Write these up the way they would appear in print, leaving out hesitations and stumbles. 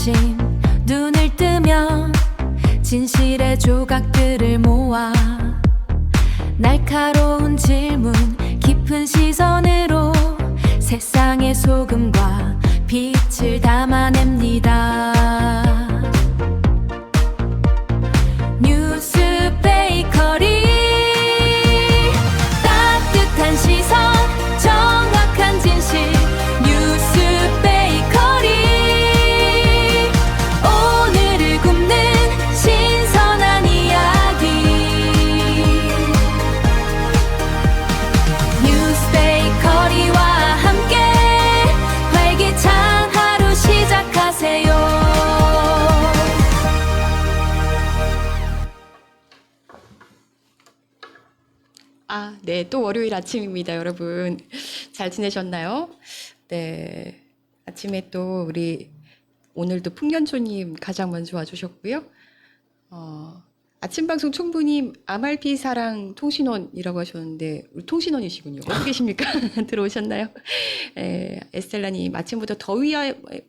아침 눈을 뜨면 진실의 조각들을 모아 날카로운 질문 깊은 시선으로 세상의 소금과 빛을 담아냅니다. 뉴스 베이커리 따뜻한 시선 정확한 진실 뉴스 베이커리 오늘을 굽는 신선한 이야기 뉴스 베이커리와 함께 활기찬 하루 시작하세요. 네, 또 월요일 아침입니다, 여러분. 잘 지내셨나요? 네, 아침에 또 우리 오늘도 풍년초님 가장 먼저 와주셨고요. 아침 방송 총부님 아말피 사랑 통신원이라고 하셨는데 우리 통신원이시군요. 어디 계십니까? 들어오셨나요? 에스텔라님 아침부터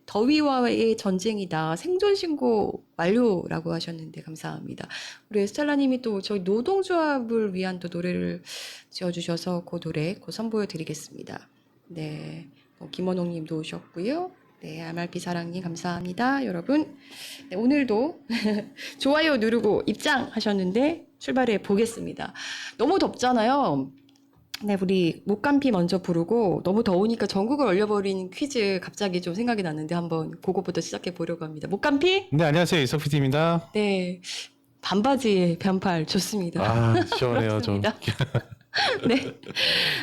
더위와의 전쟁이다. 생존 신고 완료라고 하셨는데 감사합니다. 우리 에스텔라님이 또 저희 노동조합을 위한 또 노래를 지어주셔서 그 노래 곧 선보여드리겠습니다. 네, 김원홍님도 오셨고요. 네, 아말피 사랑님 감사합니다, 여러분. 네, 오늘도 좋아요 누르고 입장하셨는데 출발해 보겠습니다. 너무 덥잖아요. 네, 우리 목감피 먼저 부르고 너무 더우니까 전국을 얼려버린 퀴즈 갑자기 좀 생각이 났는데 한번 그거부터 시작해 보려고 합니다. 목감피? 네, 안녕하세요. 이석 PD입니다. 네, 반바지에 반팔 좋습니다. 아, 시원해요, 좀. 네.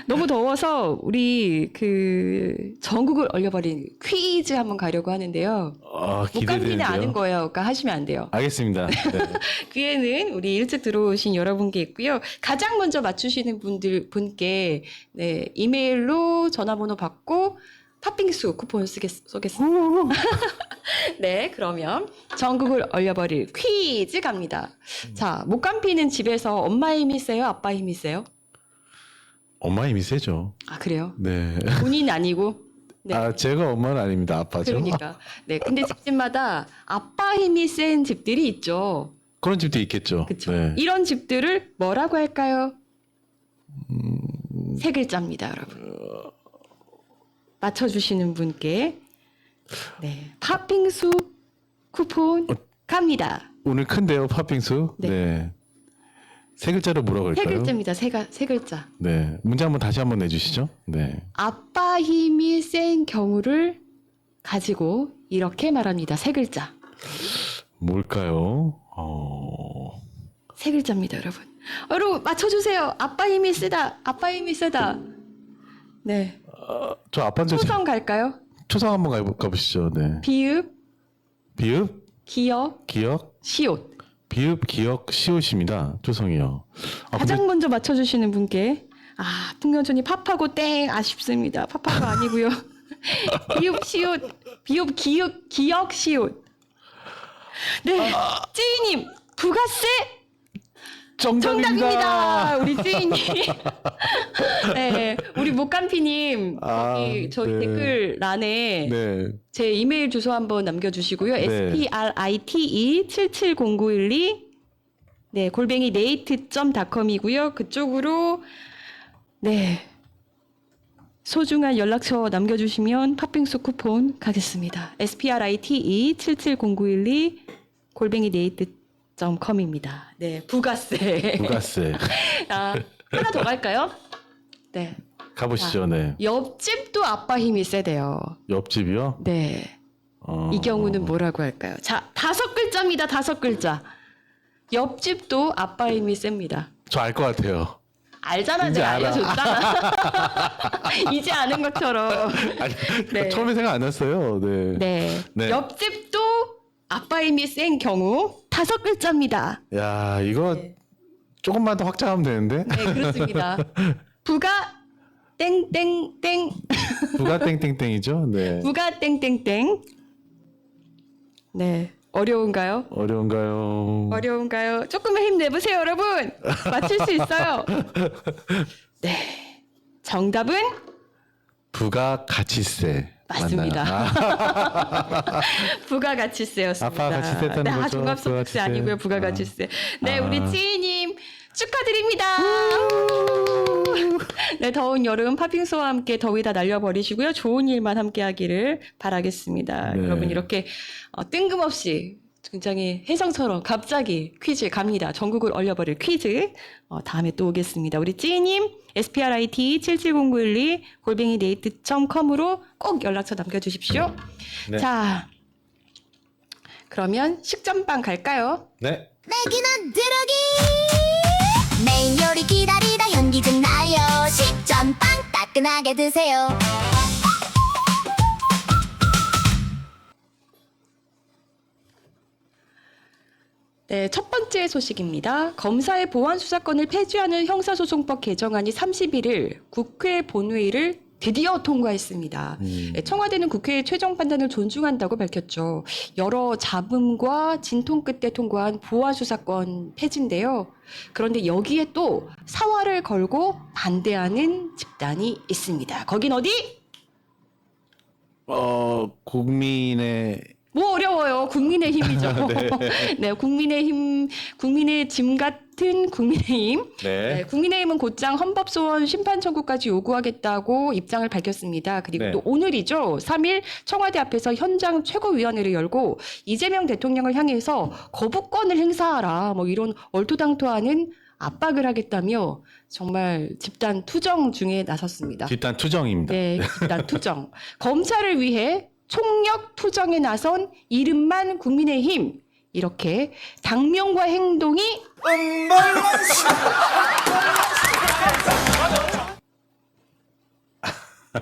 너무 더워서 우리 그 전국을 얼려버린 퀴즈 한번 가려고 하는데요. 목감피는 기대되는데요. 아는 거예요. 그러니까 하시면 안 돼요. 알겠습니다. 네. 기회는 우리 일찍 들어오신 여러분께 있고요. 가장 먼저 맞추시는 분께 네, 이메일로 전화번호 받고 팥빙수 쿠폰 쏘겠습니다. 네, 그러면 전국을 얼려버릴 퀴즈 갑니다. 자, 목감피는 집에서 엄마 힘이 세요? 아빠 힘이 세요? 엄마 힘이 세죠. 아, 그래요? 네. 본인 아니고? 네. 제가 엄마는 아닙니다. 아빠죠. 그러니까. 네, 근데 집집마다 아빠 힘이 센 집들이 있죠. 그런 집도 있겠죠. 그렇죠. 네. 이런 집들을 뭐라고 할까요? 세 글자입니다, 여러분. 맞춰주시는 분께 네, 팥빙수 쿠폰 갑니다. 오늘 큰데요, 팥빙수. 네. 네. 세 글자로 뭐라고 세 할까요? 글자입니다. 세 글자. 네. 문제 다시 한번 내주시죠. 네. 아빠 힘이 센 경우를 가지고 이렇게 말합니다. 세 글자. 뭘까요? 세 글자입니다, 여러분. 여러분 맞춰주세요. 아빠 힘이 세다. 아빠 힘이 세다. 네. 저 아빠인데 초성 갈까요? 초성 한번 가보시죠. 네. 비읍, 비읍, 기역, 기역, 시옷. 비읍, 기역, 시옷입니다. 초성이요. 가장 먼저 맞춰주시는 분께 풍년촌이 팝하고 땡 아쉽습니다. 팝하고 아니고요. 비읍 시옷, 비읍 기역 시옷. 네, 찌이님 부가세 정답입니다. 우리 찌이님. 네, 우리 목감피님 저희 네. 댓글란에 네. 제 이메일 주소 한번 남겨주시고요. 네. sprite770912 네, 골뱅이 네이트.com이고요. 그쪽으로 네 소중한 연락처 남겨주시면 팥빙수 쿠폰 가겠습니다. sprite770912 골뱅이 네이트.com입니다. 네, 부가세. 부가세. 하나 더 갈까요? 네. 가보시죠. 네. 옆집도 아빠 힘이 세대요. 옆집이요? 네. 이 경우는 뭐라고 할까요? 자, 5글자입니다. 5글자. 옆집도 아빠 힘이 셉니다. 저 알 것 같아요. 알잖아, 이제 제가 알아. 알려줬잖아. 이제 아는 것처럼. 아니, 네. 처음에 생각 안 났어요. 네. 네. 네. 옆집도 아빠 힘이 센 경우 5글자입니다. 야, 이거 네. 조금만 더 확장하면 되는데. 네, 그렇습니다. 부가 땡땡땡. 부가 땡땡땡이죠. 네. 부가 땡땡땡. 네. 어려운가요? 어려운가요? 어려운가요? 조금만 힘내보세요, 여러분. 맞출 수 있어요. 네. 정답은 부가가치세. 맞습니다. 맞나요? 부가가치세였습니다. 아파가치세였다는 네, 거죠? 종합소득세 부가가치세. 아니고요. 부가가치세. 네, 아. 우리 찌님 축하드립니다. 네, 더운 여름 팥빙수와 함께 더위 다 날려버리시고요. 좋은 일만 함께하기를 바라겠습니다. 네. 여러분 이렇게 뜬금없이 굉장히 혜성처럼 갑자기 퀴즈 갑니다. 전국을 얼려버릴 퀴즈. 다음에 또 오겠습니다. 우리 찌님 sprit 770912 골뱅이 네이트.com으로 꼭 연락처 남겨주십시오. 네. 자, 그러면 식전빵 갈까요? 네. 내기는 드러기 메인 요리 기다리다 현기 좀 나요 식전빵 따끈하게 드세요. 네, 첫 번째 소식입니다. 검사의 보안 수사권을 폐지하는 형사소송법 개정안이 31일 국회 본회의를 드디어 통과했습니다. 네, 청와대는 국회의 최종 판단을 존중한다고 밝혔죠. 여러 잡음과 진통 끝에 통과한 보안 수사권 폐지인데요. 그런데 여기에 또 사활을 걸고 반대하는 집단이 있습니다. 거긴 어디? 국민의 뭐 어려워요. 국민의힘이죠. 네, 국민의 짐 같은 국민의힘. 네, 국민의힘은 곧장 헌법소원 심판 청구까지 요구하겠다고 입장을 밝혔습니다. 그리고 네. 또 오늘이죠. 3일 청와대 앞에서 현장 최고위원회를 열고 이재명 대통령을 향해서 거부권을 행사하라. 뭐 이런 얼토당토하는 압박을 하겠다며 정말 집단 투정 중에 나섰습니다. 집단 투정입니다. 네, 집단 투정. 검찰을 위해 총력 투정에 나선 이름만 국민의힘. 이렇게 당명과 행동이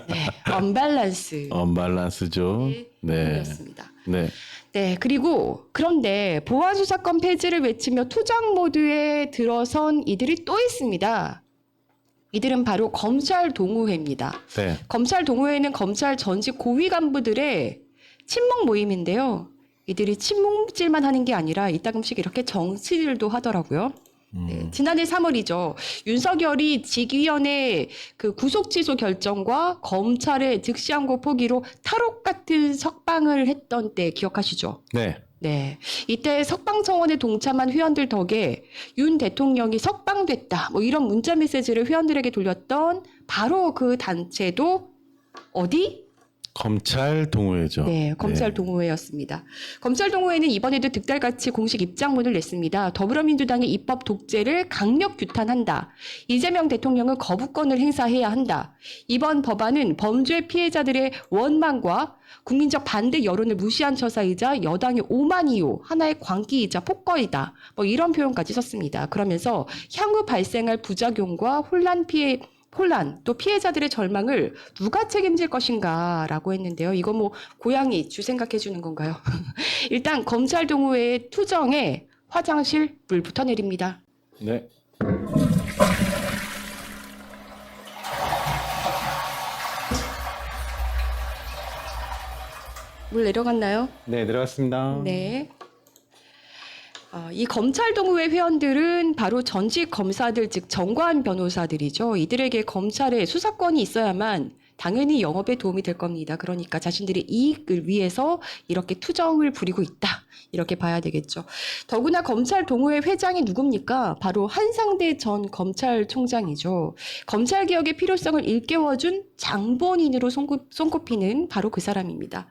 네, 언밸런스. 언밸런스죠. 네. 였습니다. 네. 네, 그리고 그런데 보안 수사권 폐지를 외치며 투정 모드에 들어선 이들이 또 있습니다. 이들은 바로 검찰 동호회입니다. 네. 검찰 동호회는 검찰 전직 고위 간부들의 친목 모임인데요. 이들이 친목질만 하는 게 아니라 이따금씩 이렇게 정치질도 하더라고요. 네, 지난해 3월이죠. 윤석열이 직위원회 그 구속 취소 결정과 검찰의 즉시항고 포기로 탈옥 같은 석방을 했던 때 기억하시죠? 네. 네. 이때 석방청원에 동참한 회원들 덕에 윤 대통령이 석방됐다. 뭐 이런 문자 메시지를 회원들에게 돌렸던 바로 그 단체도 어디? 검찰 동호회죠. 네, 검찰 동호회였습니다. 검찰 동호회는 이번에도 득달같이 공식 입장문을 냈습니다. 더불어민주당의 입법 독재를 강력 규탄한다. 이재명 대통령은 거부권을 행사해야 한다. 이번 법안은 범죄 피해자들의 원망과 국민적 반대 여론을 무시한 처사이자 여당의 오만이요, 하나의 광기이자 폭거이다. 뭐 이런 표현까지 썼습니다. 그러면서 향후 발생할 부작용과 혼란, 또 피해자들의 절망을 누가 책임질 것인가라고 했는데요. 이거 뭐 고양이 주 생각해 주는 건가요? 일단 검찰 동호회의 투정에 화장실 물부터 내립니다. 네. 물 내려갔나요? 네, 들어갔습니다. 네. 이 검찰 동호회 회원들은 바로 전직 검사들 즉 정관 변호사들이죠. 이들에게 검찰의 수사권이 있어야만 당연히 영업에 도움이 될 겁니다. 그러니까 자신들의 이익을 위해서 이렇게 투정을 부리고 있다. 이렇게 봐야 되겠죠. 더구나 검찰 동호회 회장이 누굽니까? 바로 한상대 전 검찰총장이죠. 검찰개혁의 필요성을 일깨워준 장본인으로 손꼽히는 바로 그 사람입니다.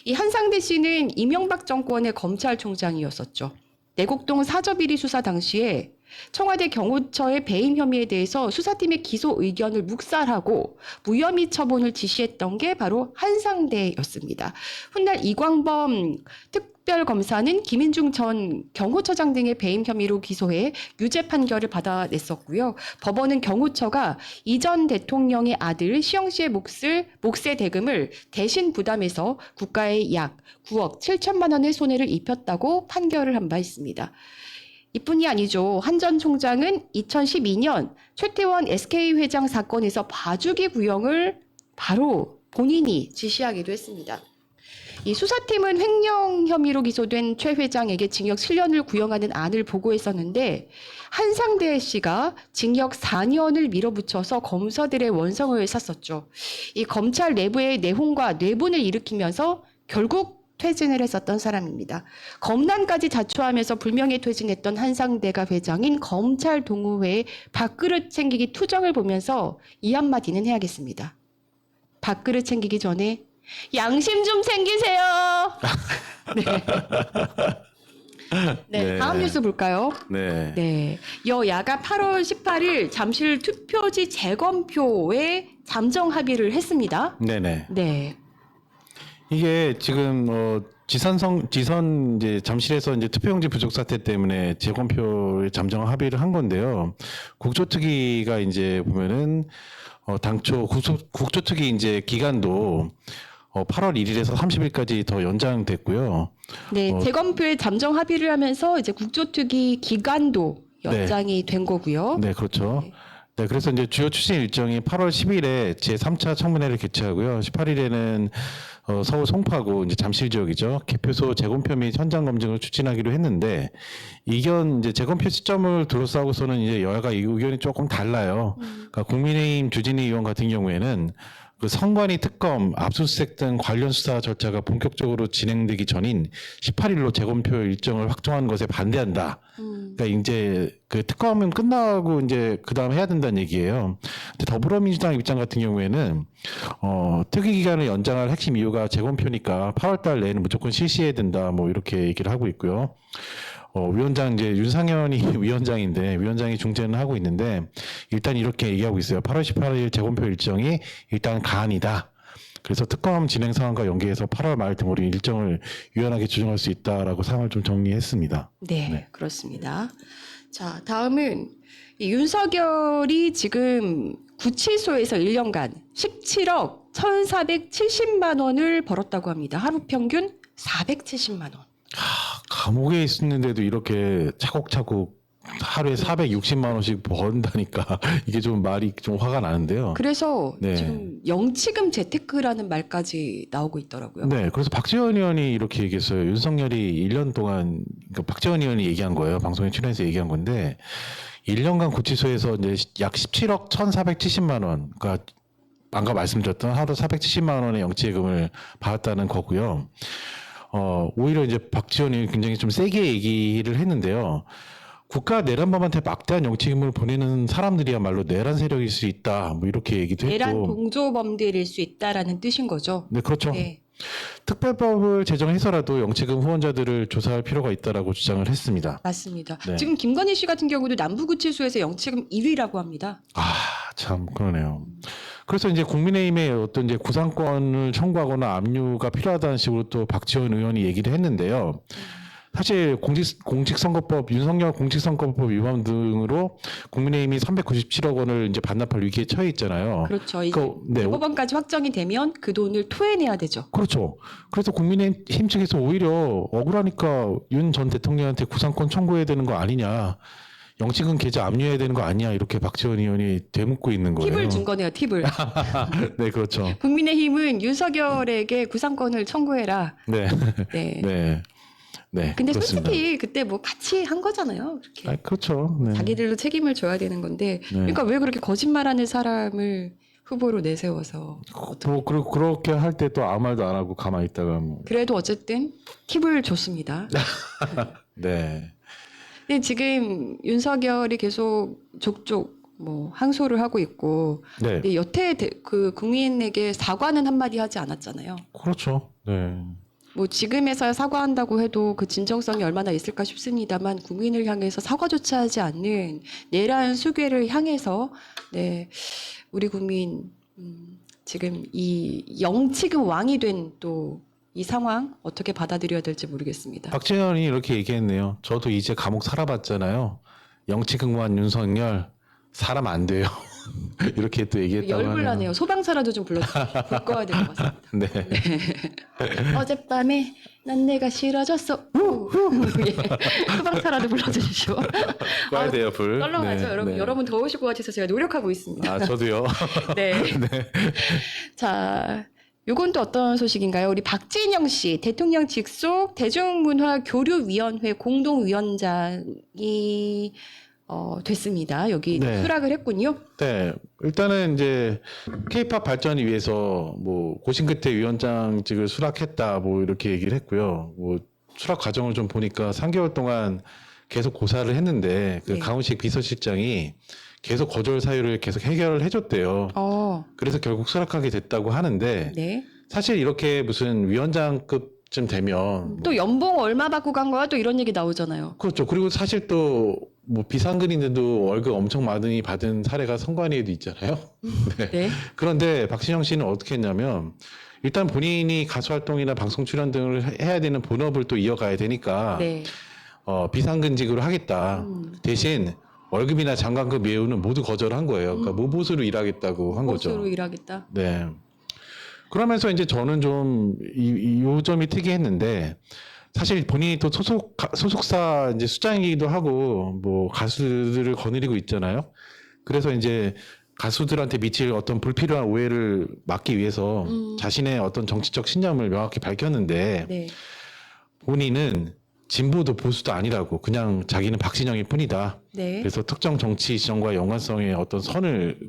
이 한상대 씨는 이명박 정권의 검찰총장이었었죠. 내곡동 사저비리 수사 당시에 청와대 경호처의 배임 혐의에 대해서 수사팀의 기소 의견을 묵살하고 무혐의 처분을 지시했던 게 바로 한상대였습니다. 훗날 이광범 특별검사는 김인중 전 경호처장 등의 배임 혐의로 기소해 유죄 판결을 받아냈었고요. 법원은 경호처가 이전 대통령의 아들 시영 씨의 몫의 대금을 대신 부담해서 국가에 약 9억 7천만 원의 손해를 입혔다고 판결을 한 바 있습니다. 이뿐이 아니죠. 한 전 총장은 2012년 최태원 SK 회장 사건에서 봐주기 구형을 바로 본인이 지시하기도 했습니다. 이 수사팀은 횡령 혐의로 기소된 최 회장에게 징역 7년을 구형하는 안을 보고했었는데 한상대 씨가 징역 4년을 밀어붙여서 검사들의 원성을 샀었죠. 이 검찰 내부의 내홍과 내분을 일으키면서 결국 퇴진을 했었던 사람입니다. 검난까지 자초하면서 불명예 퇴진했던 한상대가 회장인 검찰 동호회의 밥그릇 챙기기 투정을 보면서 이 한마디는 해야겠습니다. 밥그릇 챙기기 전에 양심 좀 챙기세요. 네, 다음 뉴스 볼까요? 네. 네, 여야가 8월 18일 잠실 투표지 재검표에 잠정 합의를 했습니다. 네네. 네, 이게 지금 지선 이제 잠실에서 이제 투표용지 부족 사태 때문에 재검표에 잠정 합의를 한 건데요. 국조특위가 이제 보면은 당초 국조특위 이제 기간도 8월 1일에서 30일까지 더 연장됐고요. 네, 재검표에 잠정 합의를 하면서 이제 국조특위 기간도 연장이 된 거고요. 네, 그렇죠. 네, 그래서 이제 주요 추진 일정이 8월 10일에 제3차 청문회를 개최하고요. 18일에는 서울 송파구 이제 잠실 지역이죠. 개표소 재검표 및 현장 검증을 추진하기로 했는데 이제 재검표 시점을 둘러싸고서는 이제 여야가 의견이 조금 달라요. 그러니까 국민의힘 주진희 의원 같은 경우에는 그 선관위 특검, 압수수색 등 관련 수사 절차가 본격적으로 진행되기 전인 18일로 재검표 일정을 확정한 것에 반대한다. 그러니까 이제 그 특검은 끝나고 이제 그 다음 해야 된다는 얘기예요. 근데 더불어민주당 입장 같은 경우에는 특위 기간을 연장할 핵심 이유가 재검표니까 8월달 내에는 무조건 실시해야 된다. 뭐 이렇게 얘기를 하고 있고요. 위원장 이제 윤상현이 위원장이 중재는 하고 있는데 일단 이렇게 얘기하고 있어요. 8월 18일 재검표 일정이 일단 가안이다. 그래서 특검 진행 상황과 연계해서 8월 말 등으로 일정을 유연하게 조정할 수 있다라고 상황을 좀 정리했습니다. 네, 그렇습니다. 자, 다음은 이 윤석열이 지금 구치소에서 1년간 17억 1,470만 원을 벌었다고 합니다. 하루 평균 470만 원. 감옥에 있었는데도 이렇게 차곡차곡 하루에 460만 원씩 번다니까 이게 좀 말이 좀 화가 나는데요. 그래서 네. 지금 영치금 재테크라는 말까지 나오고 있더라고요. 네, 그래서 박지원 의원이 이렇게 얘기했어요. 윤석열이 1년 동안, 그러니까 박지원 의원이 얘기한 거예요. 방송에 출연해서 얘기한 건데, 1년간 구치소에서 이제 약 17억 1,470만 원, 그러니까 아까 말씀드렸던 하루 470만 원의 영치금을 받았다는 거고요. 오히려 이제 박지원 의원이 굉장히 좀 세게 얘기를 했는데요. 국가 내란범한테 막대한 영치금을 보내는 사람들이야말로 내란 세력일 수 있다. 뭐 이렇게 얘기도 내란 했고. 동조범들일 수 있다라는 뜻인 거죠. 네, 그렇죠. 네. 특별법을 제정해서라도 영치금 후원자들을 조사할 필요가 있다라고 주장을 했습니다. 맞습니다. 네. 지금 김건희 씨 같은 경우도 남부구치소에서 영치금 1위라고 합니다. 참 그러네요. 그래서 이제 국민의힘의 어떤 이제 구상권을 청구하거나 압류가 필요하다는 식으로 또 박지원 의원이 얘기를 했는데요. 사실 공직선거법, 윤석열 공직선거법 위반 등으로 국민의힘이 397억 원을 이제 반납할 위기에 처해 있잖아요. 그렇죠. 이제 네. 대법원까지 확정이 되면 그 돈을 토해내야 되죠. 그렇죠. 그래서 국민의힘 측에서 오히려 억울하니까 윤 전 대통령한테 구상권 청구해야 되는 거 아니냐. 영치금 계좌 압류해야 되는 거 아니야. 이렇게 박지원 의원이 되묻고 있는 거예요. 팁을 준 거네요. 팁을. 네, 그렇죠. 국민의힘은 윤석열에게 구상권을 청구해라. 네. 네. 네. 네. 근데 그렇습니다. 솔직히 그때 뭐 같이 한 거잖아요. 그렇게. 그렇죠. 네. 자기들도 책임을 져야 되는 건데. 그러니까 왜 그렇게 거짓말하는 사람을 후보로 내세워서. 뭐 그렇게 할 때 또 아무 말도 안 하고 가만히 있다가 뭐. 그래도 어쨌든 팁을 줬습니다. 네. 근데 지금 윤석열이 계속 족족 뭐 항소를 하고 있고 네. 근데 여태 그 국민에게 사과는 한마디 하지 않았잖아요. 그렇죠. 네. 뭐 지금에서야 사과한다고 해도 그 진정성이 얼마나 있을까 싶습니다만 국민을 향해서 사과조차 하지 않는 내란 수괴를 향해서 네 우리 국민 지금 이 영치금 왕이 된 또 이 상황 어떻게 받아들여야 될지 모르겠습니다. 박지원이 이렇게 얘기했네요. 저도 이제 감옥 살아봤잖아요. 영치금관 윤석열 사람 안 돼요. 이렇게 또 얘기했다고 하네요. 열불나네요. 소방차라도 좀 불러야 될 것 같습니다. 네. 어젯밤에 난 내가 싫어졌어. 예. 소방차라도 불러주십시오. 꺼야 돼요, 불. 떨렁하죠. 네, 여러분, 네. 여러분 더우실 것 같아서 제가 노력하고 있습니다. 저도요. 네. 네. 자, 요건 또 어떤 소식인가요? 우리 박진영 씨, 대통령 직속 대중문화교류위원회 공동위원장이 됐습니다. 여기 네. 수락을 했군요. 네, 일단은 이제 K-팝 발전을 위해서 뭐 고심 끝에 위원장직을 수락했다 뭐 이렇게 얘기를 했고요. 뭐 수락 과정을 좀 보니까 3개월 동안 계속 고사를 했는데 그 네. 강훈식 비서실장이 계속 거절 사유를 계속 해결을 해줬대요. 그래서 결국 수락하게 됐다고 하는데 네. 사실 이렇게 무슨 위원장급쯤 되면 또 연봉 얼마 받고 간 거야? 또 이런 얘기 나오잖아요. 그렇죠. 그리고 사실 또 뭐 비상근인데도 월급 엄청 많이 받은 사례가 선관위에도 있잖아요. 네. 네. 그런데 박진영 씨는 어떻게 했냐면 일단 본인이 가수 활동이나 방송 출연 등을 해야 되는 본업을 또 이어가야 되니까 네. 비상근직으로 하겠다. 대신 월급이나 장관급 예우는 모두 거절한 거예요. 그러니까 모보수로 일하겠다고 한 거죠. 보수로 일하겠다. 네. 그러면서 이제 저는 좀 요 점이 특이했는데 사실 본인이 또 소속사 이제 수장이기도 하고 뭐 가수들을 거느리고 있잖아요. 그래서 이제 가수들한테 미칠 어떤 불필요한 오해를 막기 위해서 자신의 어떤 정치적 신념을 명확히 밝혔는데 네. 본인은 진보도 보수도 아니라고 그냥 자기는 박진영일 뿐이다. 네. 그래서 특정 정치 지정과 연관성의 어떤 선을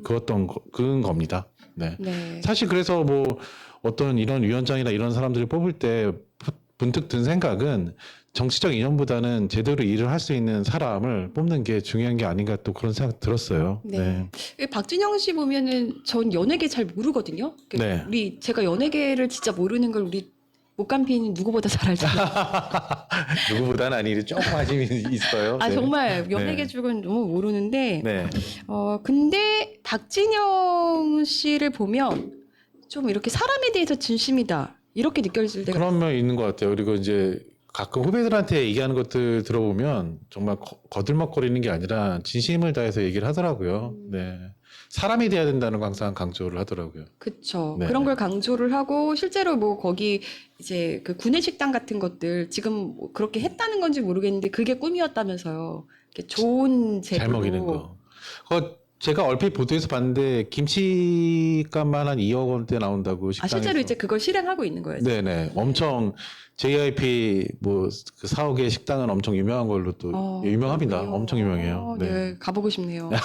그은 겁니다. 네. 네. 사실 그래서 뭐 어떤 이런 위원장이나 이런 사람들을 뽑을 때 문득 든 생각은 정치적 이념보다는 제대로 일을 할 수 있는 사람을 뽑는 게 중요한 게 아닌가 또 그런 생각 들었어요. 네. 박진영 씨 보면은 전 연예계 잘 모르거든요. 네. 제가 연예계를 진짜 모르는 걸 우리 목간피는 누구보다 잘 알잖아요. 누구보다는 아니고 조금 관심이 있어요. 아 네. 정말 연예계 네. 쪽은 너무 모르는데 네. 근데 박진영 씨를 보면 좀 이렇게 사람에 대해서 진심이다 이렇게 느껴질 때가 그런 면 있는 것 같아요. 그리고 이제 가끔 후배들한테 얘기하는 것들 들어보면 정말 거들먹거리는 게 아니라 진심을 다해서 얘기를 하더라고요. 네. 사람이 돼야 된다는 거 항상 강조를 하더라고요. 그쵸. 네. 그런 걸 강조를 하고 실제로 뭐 거기 이제 그 구내식당 같은 것들 지금 뭐 그렇게 했다는 건지 모르겠는데 그게 꿈이었다면서요. 이렇게 좋은 잘 재료로. 먹이는 거. 제가 얼핏 보도에서 봤는데 김치값만 한 2억 원대 나온다고 아 식당에서. 실제로 이제 그걸 실행하고 있는 거예요. 네네. 엄청 JYP 뭐 그 4억의 식당은 엄청 유명한 걸로 또 유명합니다. 그렇군요. 엄청 유명해요. 네. 가보고 싶네요. 네.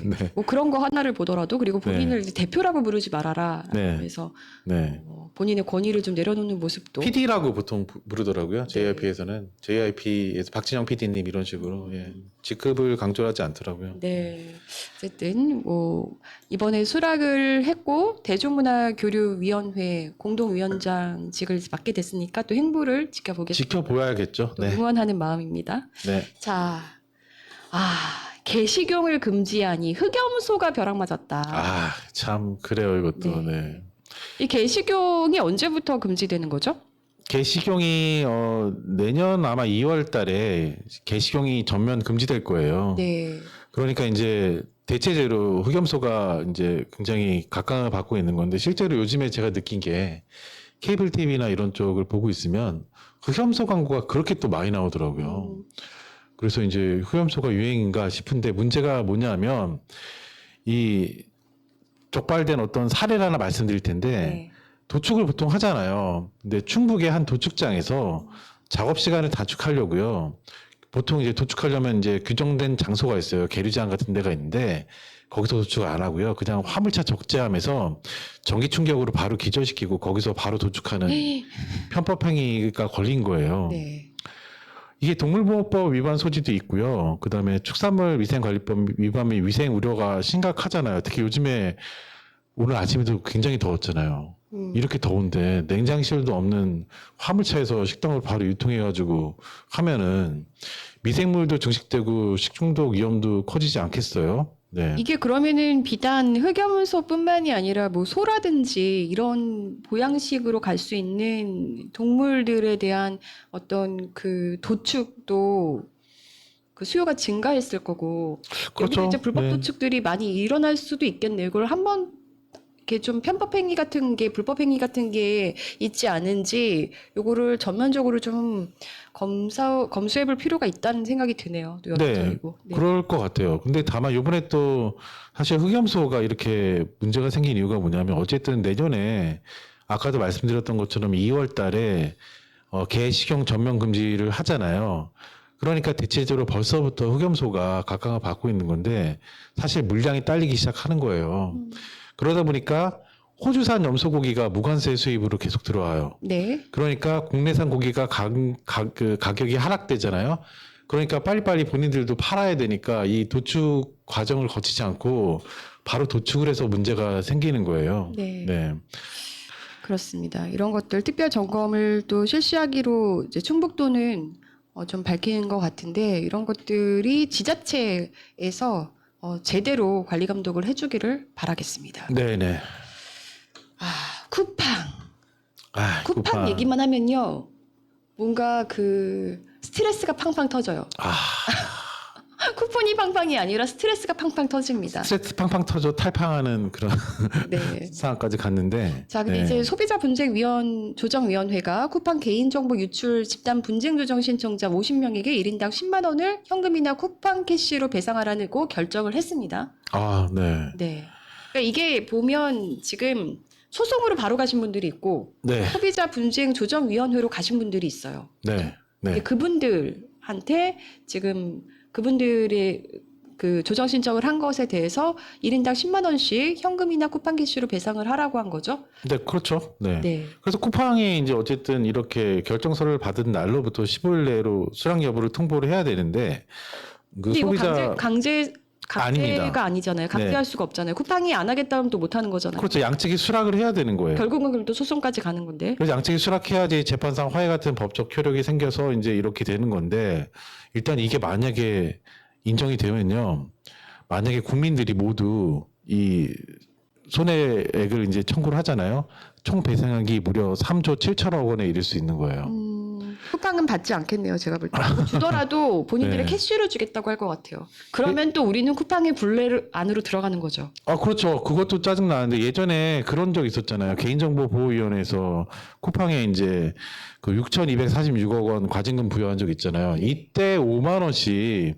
네. 뭐 그런 거 하나를 보더라도 그리고 본인을 이제 대표라고 부르지 말아라. 네. 그래서 네. 본인의 권위를 좀 내려놓는 모습도. PD라고 보통 부르더라고요. 네. JYP에서는 JYP에서 박진영 PD님 이런 식으로 예. 직급을 강조하지 않더라고요. 네. 어쨌든 뭐 이번에 수락을 했고 대중문화교류위원회 공동위원장직을 맡게 됐으니까 또 행보를 지켜보겠습니다. 지켜보아야겠죠. 또 네. 응원하는 마음입니다. 네. 자, 개식용을 금지하니 흑염소가 벼락 맞았다. 아, 참 그래요, 이것도. 네. 네. 이 개식용이 언제부터 금지되는 거죠? 개식용이 내년 아마 2월 달에 개식용이 전면 금지될 거예요. 네. 그러니까 이제 대체제로 흑염소가 이제 굉장히 각광을 받고 있는 건데 실제로 요즘에 제가 느낀 게 케이블 TV나 이런 쪽을 보고 있으면 흑염소 광고가 그렇게 또 많이 나오더라고요. 그래서 이제 흑염소가 유행인가 싶은데 문제가 뭐냐면 이 적발된 어떤 사례를 하나 말씀드릴 텐데 네. 도축을 보통 하잖아요. 근데 충북의 한 도축장에서 작업 시간을 단축하려고요. 보통 이제 도축하려면 이제 규정된 장소가 있어요. 계류장 같은 데가 있는데 거기서 도축을 안 하고요. 그냥 화물차 적재함에서 전기 충격으로 바로 기절시키고 거기서 바로 도축하는 편법행위가 걸린 거예요. 네. 이게 동물보호법 위반 소지도 있고요. 그다음에 축산물 위생관리법 위반 및 위생 우려가 심각하잖아요. 특히 요즘에 오늘 아침에도 굉장히 더웠잖아요. 이렇게 더운데 냉장실도 없는 화물차에서 식당을 바로 유통해가지고 하면은 미생물도 증식되고 식중독 위험도 커지지 않겠어요? 네. 이게 그러면은 비단 흑염소뿐만이 아니라 뭐 소라든지 이런 보양식으로 갈 수 있는 동물들에 대한 어떤 그 도축도 그 수요가 증가했을 거고 그렇죠. 여기서 이제 불법 네. 도축들이 많이 일어날 수도 있겠네요. 이걸 한번 이렇게 좀 편법행위 같은 게 불법행위 같은 게 있지 않은지 요거를 전면적으로 좀 검수해볼 필요가 있다는 생각이 드네요. 또 네, 여러분들이고. 네. 그럴 것 같아요. 근데 다만 이번에 또 사실 흑염소가 이렇게 문제가 생긴 이유가 뭐냐면 어쨌든 내년에 아까도 말씀드렸던 것처럼 2월 달에 개 식용 전면 금지를 하잖아요. 그러니까 대체적으로 벌써부터 흑염소가 각광을 받고 있는 건데 사실 물량이 딸리기 시작하는 거예요. 그러다 보니까 호주산 염소고기가 무관세 수입으로 계속 들어와요. 네. 그러니까 국내산 고기가 가격이 하락되잖아요. 그러니까 빨리빨리 본인들도 팔아야 되니까 이 도축 과정을 거치지 않고 바로 도축을 해서 문제가 생기는 거예요. 네. 네. 그렇습니다. 이런 것들 특별 점검을 또 실시하기로 이제 충북도는 좀 밝히는 것 같은데 이런 것들이 지자체에서 제대로 관리 감독을 해주기를 바라겠습니다. 네네. 쿠팡. 쿠팡 쿠팡. 얘기만 하면요. 뭔가 그 스트레스가 팡팡 터져요. 쿠폰이 팡팡이 아니라 스트레스가 팡팡 터집니다. 스트레스 팡팡 터져 탈팡하는 그런 네. 상황까지 갔는데. 자, 근데 네. 이제 소비자 분쟁 조정위원회가 쿠팡 개인정보 유출 집단 분쟁 조정 신청자 50명에게 1인당 10만 원을 현금이나 쿠팡 캐시로 배상하라고 결정을 했습니다. 네. 네. 그러니까 이게 보면 지금 소송으로 바로 가신 분들이 있고 네. 소비자 분쟁 조정위원회로 가신 분들이 있어요. 네. 근데 네. 그분들한테 지금 그분들의 그 조정 신청을 한 것에 대해서 1인당 10만 원씩 현금이나 쿠팡 캐시로 배상을 하라고 한 거죠. 네, 그렇죠. 네. 네. 그래서 쿠팡이 이제 어쨌든 이렇게 결정서를 받은 날로부터 15일 내로 수령 여부를 통보를 해야 되는데 그 근데 소비자 이거 아닙니다. 강제가 아니잖아요. 강제할 네. 수가 없잖아요. 쿠팡이 안 하겠다면 또 못 하는 거잖아요. 그렇죠. 양측이 수락을 해야 되는 거예요. 결국은 그럼 또 소송까지 가는 건데. 그래서 양측이 수락해야지 재판상 화해 같은 법적 효력이 생겨서 이제 이렇게 되는 건데 일단 이게 만약에 인정이 되면요. 만약에 국민들이 모두 이 손해액을 이제 청구를 하잖아요. 총 배상액이 무려 3조 7천억 원에 이를 수 있는 거예요. 쿠팡은 받지 않겠네요. 제가 볼 때. 주더라도 본인들의 네. 캐시로 주겠다고 할 것 같아요. 그러면 또 우리는 쿠팡의 분례 안으로 들어가는 거죠. 그렇죠. 그것도 짜증 나는데 예전에 그런 적 있었잖아요. 개인정보보호위원회에서 쿠팡에 이제 그 6,246억 원 과징금 부여한 적 있잖아요. 이때 5만 원씩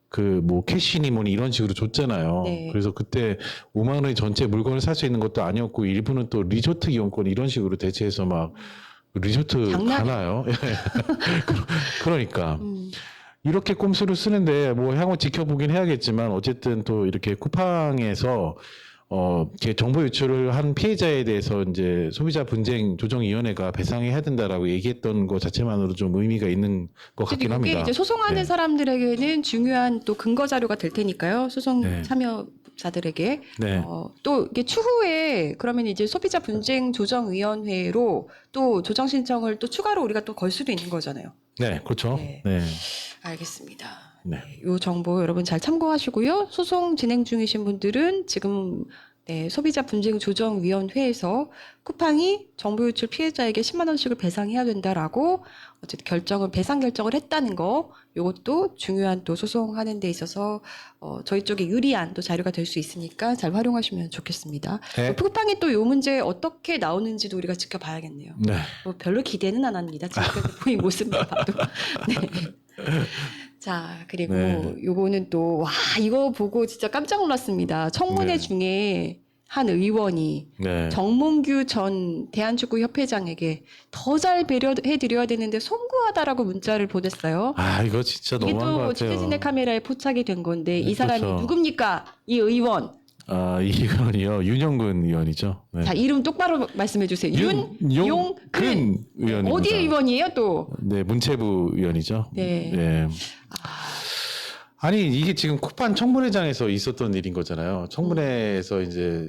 그 뭐 캐시니 뭐니 이런 식으로 줬잖아요. 네. 그래서 그때 5만 원이 전체 물건을 살 수 있는 것도 아니었고 일부는 또 리조트 이용권 이런 식으로 대체해서 막 리조트 장난이야. 가나요? 그러니까 음. 이렇게 꼼수를 쓰는데 뭐 향후 지켜보긴 해야겠지만 어쨌든 또 이렇게 쿠팡에서 이렇게 정보 유출을 한 피해자에 대해서 이제 소비자 분쟁 조정위원회가 배상해야 된다라고 얘기했던 것 자체만으로 좀 의미가 있는 것 같긴 이게 합니다. 이제 소송하는 네. 사람들에게는 중요한 또 근거 자료가 될 테니까요. 소송 네. 참여자들에게 네. 또 이게 추후에 그러면 이제 소비자 분쟁 조정위원회로 또 조정 신청을 또 추가로 우리가 또 걸 수도 있는 거잖아요. 네, 그렇죠. 네. 네. 알겠습니다. 네. 이 정보 여러분 잘 참고하시고요. 소송 진행 중이신 분들은 지금 소비자 분쟁 조정위원회에서 쿠팡이 정보 유출 피해자에게 10만 원씩을 배상해야 된다라고 어쨌든 배상 결정을 했다는 거, 이것도 중요한 또 소송하는 데 있어서 저희 쪽에 유리한 또 자료가 될 수 있으니까 잘 활용하시면 좋겠습니다. 네. 쿠팡이 또 이 문제 어떻게 나오는지도 우리가 지켜봐야겠네요. 네. 뭐 별로 기대는 안 합니다. 지금까지 보인 모습만 봐도. 네. 자, 그리고 네. 요거는 또, 와, 이거 보고 진짜 깜짝 놀랐습니다. 청문회 네. 중에 한 의원이 네. 정몽규 전 대한축구협회장에게 더 잘 배려해드려야 되는데 송구하다라고 문자를 보냈어요. 이거 진짜 이게 너무한 것 또 같아요. 취재진의 카메라에 포착이 된 건데 네, 이 사람이 그렇죠. 누굽니까? 이 의원. 이 의원이요. 윤영근 의원이죠. 네. 자, 이름 똑바로 말씀해 주세요. 윤용근 의원입니다. 어디 의원이에요 또? 네, 문체부 의원이죠. 네. 아니 이게 지금 쿠팡 청문회장에서 있었던 일인 거잖아요. 청문회에서 이제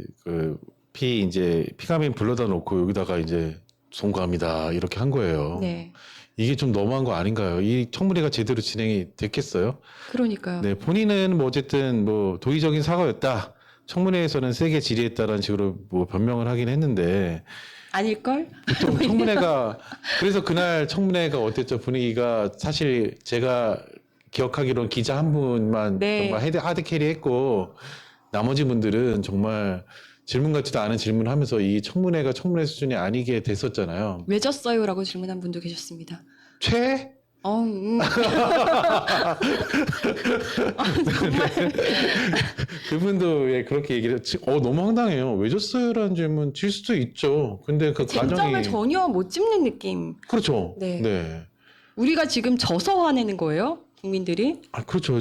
피감인 불러다 놓고 여기다가 이제 송구합니다 이렇게 한 거예요. 네. 이게 좀 너무한 거 아닌가요? 이 청문회가 제대로 진행이 됐겠어요? 그러니까요. 네, 본인은 뭐 어쨌든 뭐 도의적인 사과였다. 청문회에서는 세게 질의했다라는 식으로 뭐 변명을 하긴 했는데 아닐걸? 보통 청문회가 그래서 그날 청문회가 어땠죠? 분위기가 사실 제가 기억하기로는 기자 한 분만 네. 정말 하드 캐리했고 나머지 분들은 정말 질문 같지도 않은 질문을 하면서 이 청문회가 청문회 수준이 아니게 됐었잖아요. 왜 졌어요? 라고 질문한 분도 계셨습니다. 그분도 왜 그렇게 얘기를 했지? 너무 황당해요. 왜 줬어요라는 질문 질 수도 있죠. 근데 그 쟁점을 과정이 전혀 못 짚는 느낌. 그렇죠. 네. 네. 우리가 지금 져서 화내는 거예요, 국민들이. 그렇죠.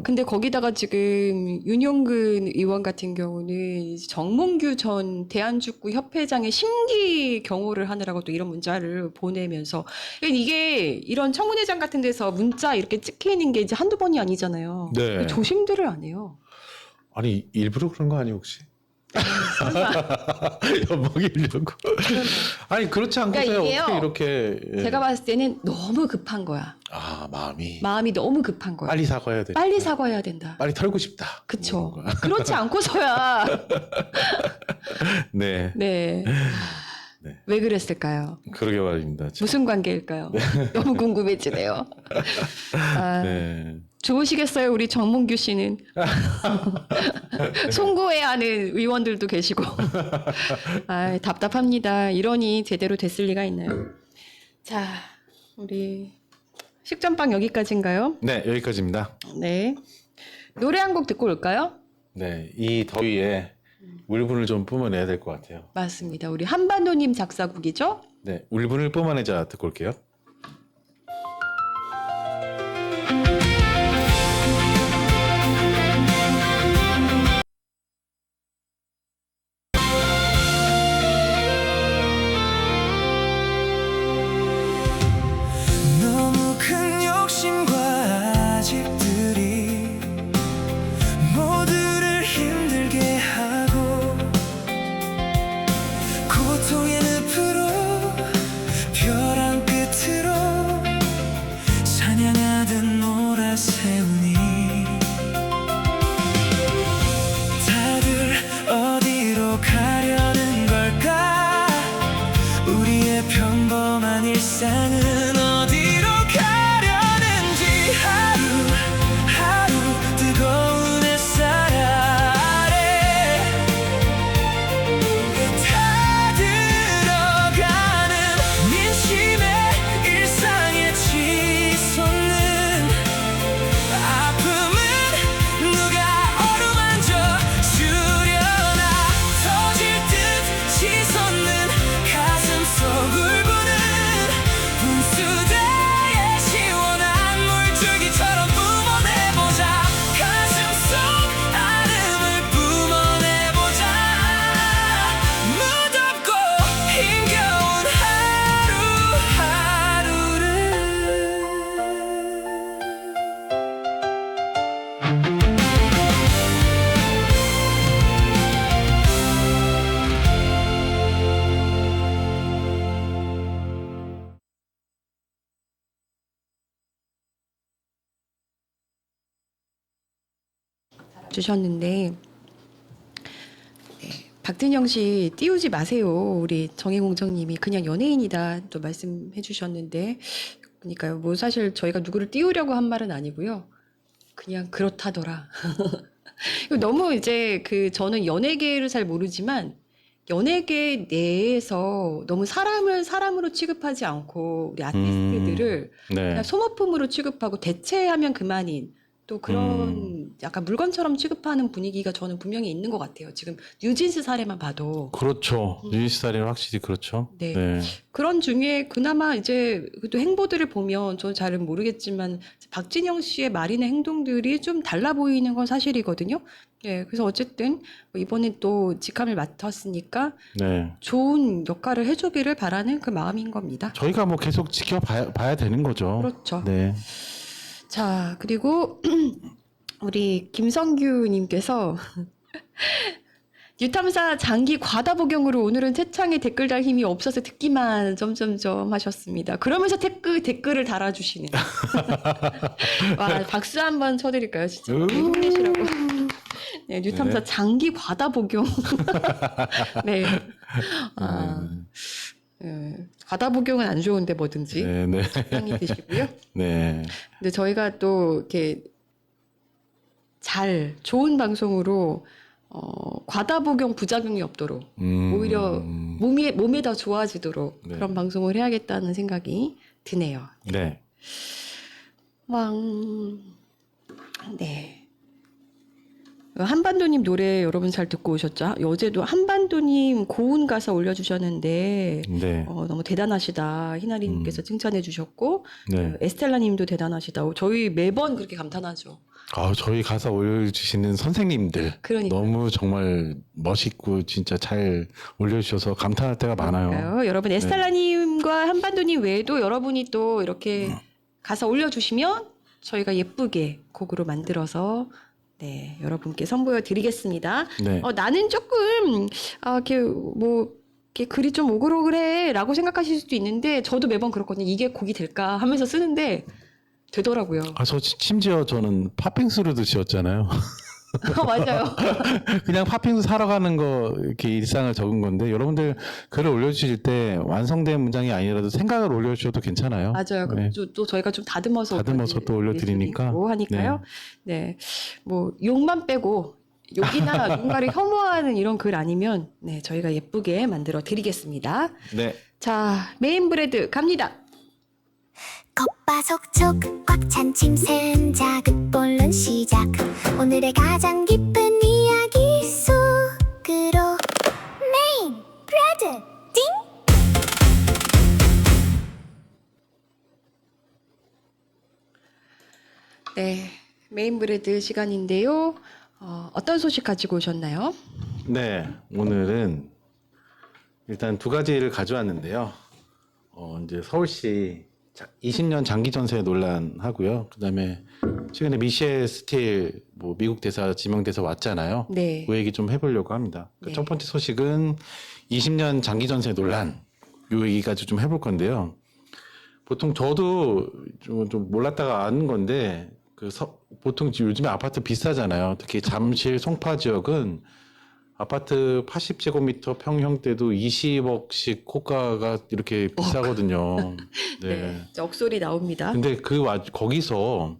근데 거기다가 지금 윤용근 의원 같은 경우는 정몽규 전 대한축구협회장의 심기 경호를 하느라고 또 이런 문자를 보내면서 이게 이런 청문회장 같은 데서 문자 이렇게 찍히는 게 이제 한두 번이 아니잖아요. 네. 조심들을 안 해요. 아니 일부러 그런 거 아니에요 혹시? 엿먹이려고. 아니 그렇지 않고서야 그러니까 이게요, 어떻게 이렇게 제가 봤을 때는 너무 급한 거야. 마음이 너무 급한 거야. 빨리 사과해야 돼. 빨리 사과해야 된다. 빨리 털고 싶다. 그쵸. 그렇지 않고서야. 네. 네. 네. 왜 그랬을까요? 그러게 말입니다. 무슨 관계일까요? 너무 궁금해지네요. 네. 좋으시겠어요, 우리 정몽규 씨는. 송구해야 하는 의원들도 계시고. 답답합니다. 이러니 제대로 됐을 리가 있나요? 자, 우리 식전빵 여기까지인가요? 네, 여기까지입니다. 네. 노래 한 곡 듣고 올까요? 네, 이 더위에 울분을 좀 뿜어내야 될 것 같아요. 맞습니다. 우리 한반도님 작사곡이죠? 네, 울분을 뿜어내자 듣고 올게요. 너무 큰 욕심과 아집들이 모두를 힘들게 하고 고통의 늪으로 벼랑 끝으로 사냥하듯 몰아세우니 다들 어디로 가려는 걸까 우리의 평범한 일상은 어디로 가려는지 하루하루 뜨거운 햇살 아래 다 들어가는 민심의 일상에 치솟는 아픔은 누가 어루만져 주려나 터질 듯 치솟는 가슴 속 울분은 분수대에 시원한 물줄기처럼 뿜어내보자 가슴 속 아름을 뿜어내보자 무덥고 힘겨운 하루하루를 주셨는데 박진영 씨 띄우지 마세요. 우리 정혜공정님이 그냥 연예인이다 또 말씀해 주셨는데 그러니까요. 뭐 사실 저희가 누구를 띄우려고 한 말은 아니고요. 그냥 그렇다더라. 너무 이제 저는 연예계를 잘 모르지만 연예계 내에서 너무 사람을 사람으로 취급하지 않고 우리 아티스트들을 네. 그냥 소모품으로 취급하고 대체하면 그만인 또 그런 약간 물건처럼 취급하는 분위기가 저는 분명히 있는 것 같아요. 지금 뉴진스 사례만 봐도 그렇죠. 뉴진스 사례는 확실히 그렇죠. 네. 네. 그런 중에 그나마 이제 또 행보들을 보면 저는 잘은 모르겠지만 박진영 씨의 말이나 행동들이 좀 달라 보이는 건 사실이거든요. 네, 그래서 어쨌든 이번에 또 직함을 맡았으니까 네. 좋은 역할을 해주기를 바라는 그 마음인 겁니다. 저희가 뭐 계속 지켜봐야 되는 거죠. 그렇죠. 네. 자, 그리고 우리 김성규님께서 유탐사 장기 과다 복용으로 오늘은 채창에 댓글 달 힘이 없어서 듣기만 점점점 하셨습니다. 그러면서 댓글을 달아주시는. 와, 박수 한번 쳐드릴까요, 진짜? 힘내시라고. 네, 유탐사 네. 장기 과다 복용. 네. 과다 복용은 안 좋은데 뭐든지 네, 네. 적당히 드시고요. 네. 근데 저희가 또 이렇게 좋은 방송으로 과다 복용 부작용이 없도록 오히려 몸에 더 좋아지도록 네. 그런 방송을 해야겠다는 생각이 드네요. 네. 네. 한반도님 노래 여러분 잘 듣고 오셨죠? 어제도 한반도님 고운 가사 올려주셨는데 네. 너무 대단하시다. 희나리님께서 칭찬해 주셨고 네. 에스텔라님도 대단하시다. 저희 매번 그렇게 감탄하죠. 저희 가사 올려주시는 선생님들 그러니까요. 너무 정말 멋있고 진짜 잘 올려주셔서 감탄할 때가 많아요. 그러니까요. 여러분 에스텔라님과 한반도님 외에도 여러분이 또 이렇게 가사 올려주시면 저희가 예쁘게 곡으로 만들어서 네 여러분께 선보여 드리겠습니다. 네. 나는 조금 이렇게 글이 좀 오글오글해라고 생각하실 수도 있는데 저도 매번 그렇거든요. 이게 곡이 될까 하면서 쓰는데 되더라고요. 심지어 저는 팥빙수로도 지었잖아요. 맞아요. 그냥 팥빙수 사러 가는 거 이렇게 일상을 적은 건데 여러분들 글을 올려주실 때 완성된 문장이 아니라도 생각을 올려주셔도 괜찮아요. 맞아요. 네. 또 저희가 좀 다듬어서 또 올려드리니까. 하니까요. 네. 뭐 욕만 빼고 욕이나 누군가를 혐오하는 이런 글 아니면 네 저희가 예쁘게 만들어 드리겠습니다. 네. 자 메인 브레드 갑니다. 겉바속촉 꽉 찬 침샘 자극본론 시작 오늘의 가장 깊은 이야기 속으로 메인 브레드 띵 네 메인 브레드 시간인데요. 어떤 소식 가지고 오셨나요? 네. 오늘은 일단 두 가지를 가져왔는데요. 이제 서울시 20년 장기 전세 논란하고요. 그다음에 최근에 미셸 스틸 미국 대사 지명 대사 왔잖아요. 네. 그 얘기 좀 해보려고 합니다. 네. 첫 번째 소식은 20년 장기 전세 논란 요 얘기 가지고 좀 해볼 건데요. 보통 저도 좀 몰랐다가 아는 건데 보통 요즘에 아파트 비싸잖아요. 특히 잠실 송파 지역은 아파트 80제곱미터 평형대도 20억씩 호가가 이렇게 비싸거든요. 네. 억소리 나옵니다. 근데 거기서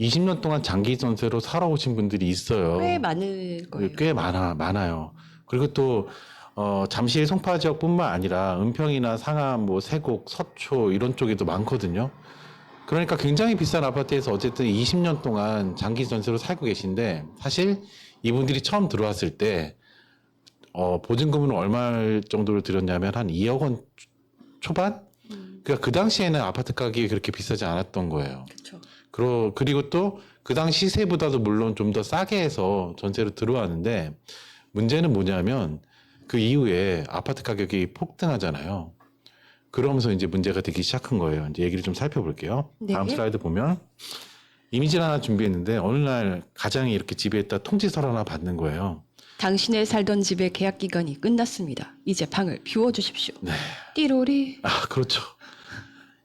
20년 동안 장기 전세로 살아오신 분들이 있어요. 꽤 많을 거예요. 꽤 많아요. 그리고 또 잠실 송파 지역뿐만 아니라 은평이나 상암, 세곡, 서초 이런 쪽에도 많거든요. 그러니까 굉장히 비싼 아파트에서 어쨌든 20년 동안 장기 전세로 살고 계신데 사실 이분들이 처음 들어왔을 때 보증금은 얼마 정도로 들였냐면 한 2억 원 초반? 그러니까 그 당시에는 아파트 가격이 그렇게 비싸지 않았던 거예요. 그렇죠. 그리고 또 그 당시 시세보다도 물론 좀 더 싸게 해서 전세로 들어왔는데 문제는 뭐냐면 그 이후에 아파트 가격이 폭등하잖아요. 그러면서 이제 문제가 되기 시작한 거예요. 이제 얘기를 좀 살펴볼게요. 네. 다음 슬라이드 보면 이미지를 하나 준비했는데 어느 날 가장이 이렇게 집에다 통지서를 하나 받는 거예요. 당신의 살던 집의 계약 기간이 끝났습니다. 이제 방을 비워주십시오. 네. 띠로리. 그렇죠.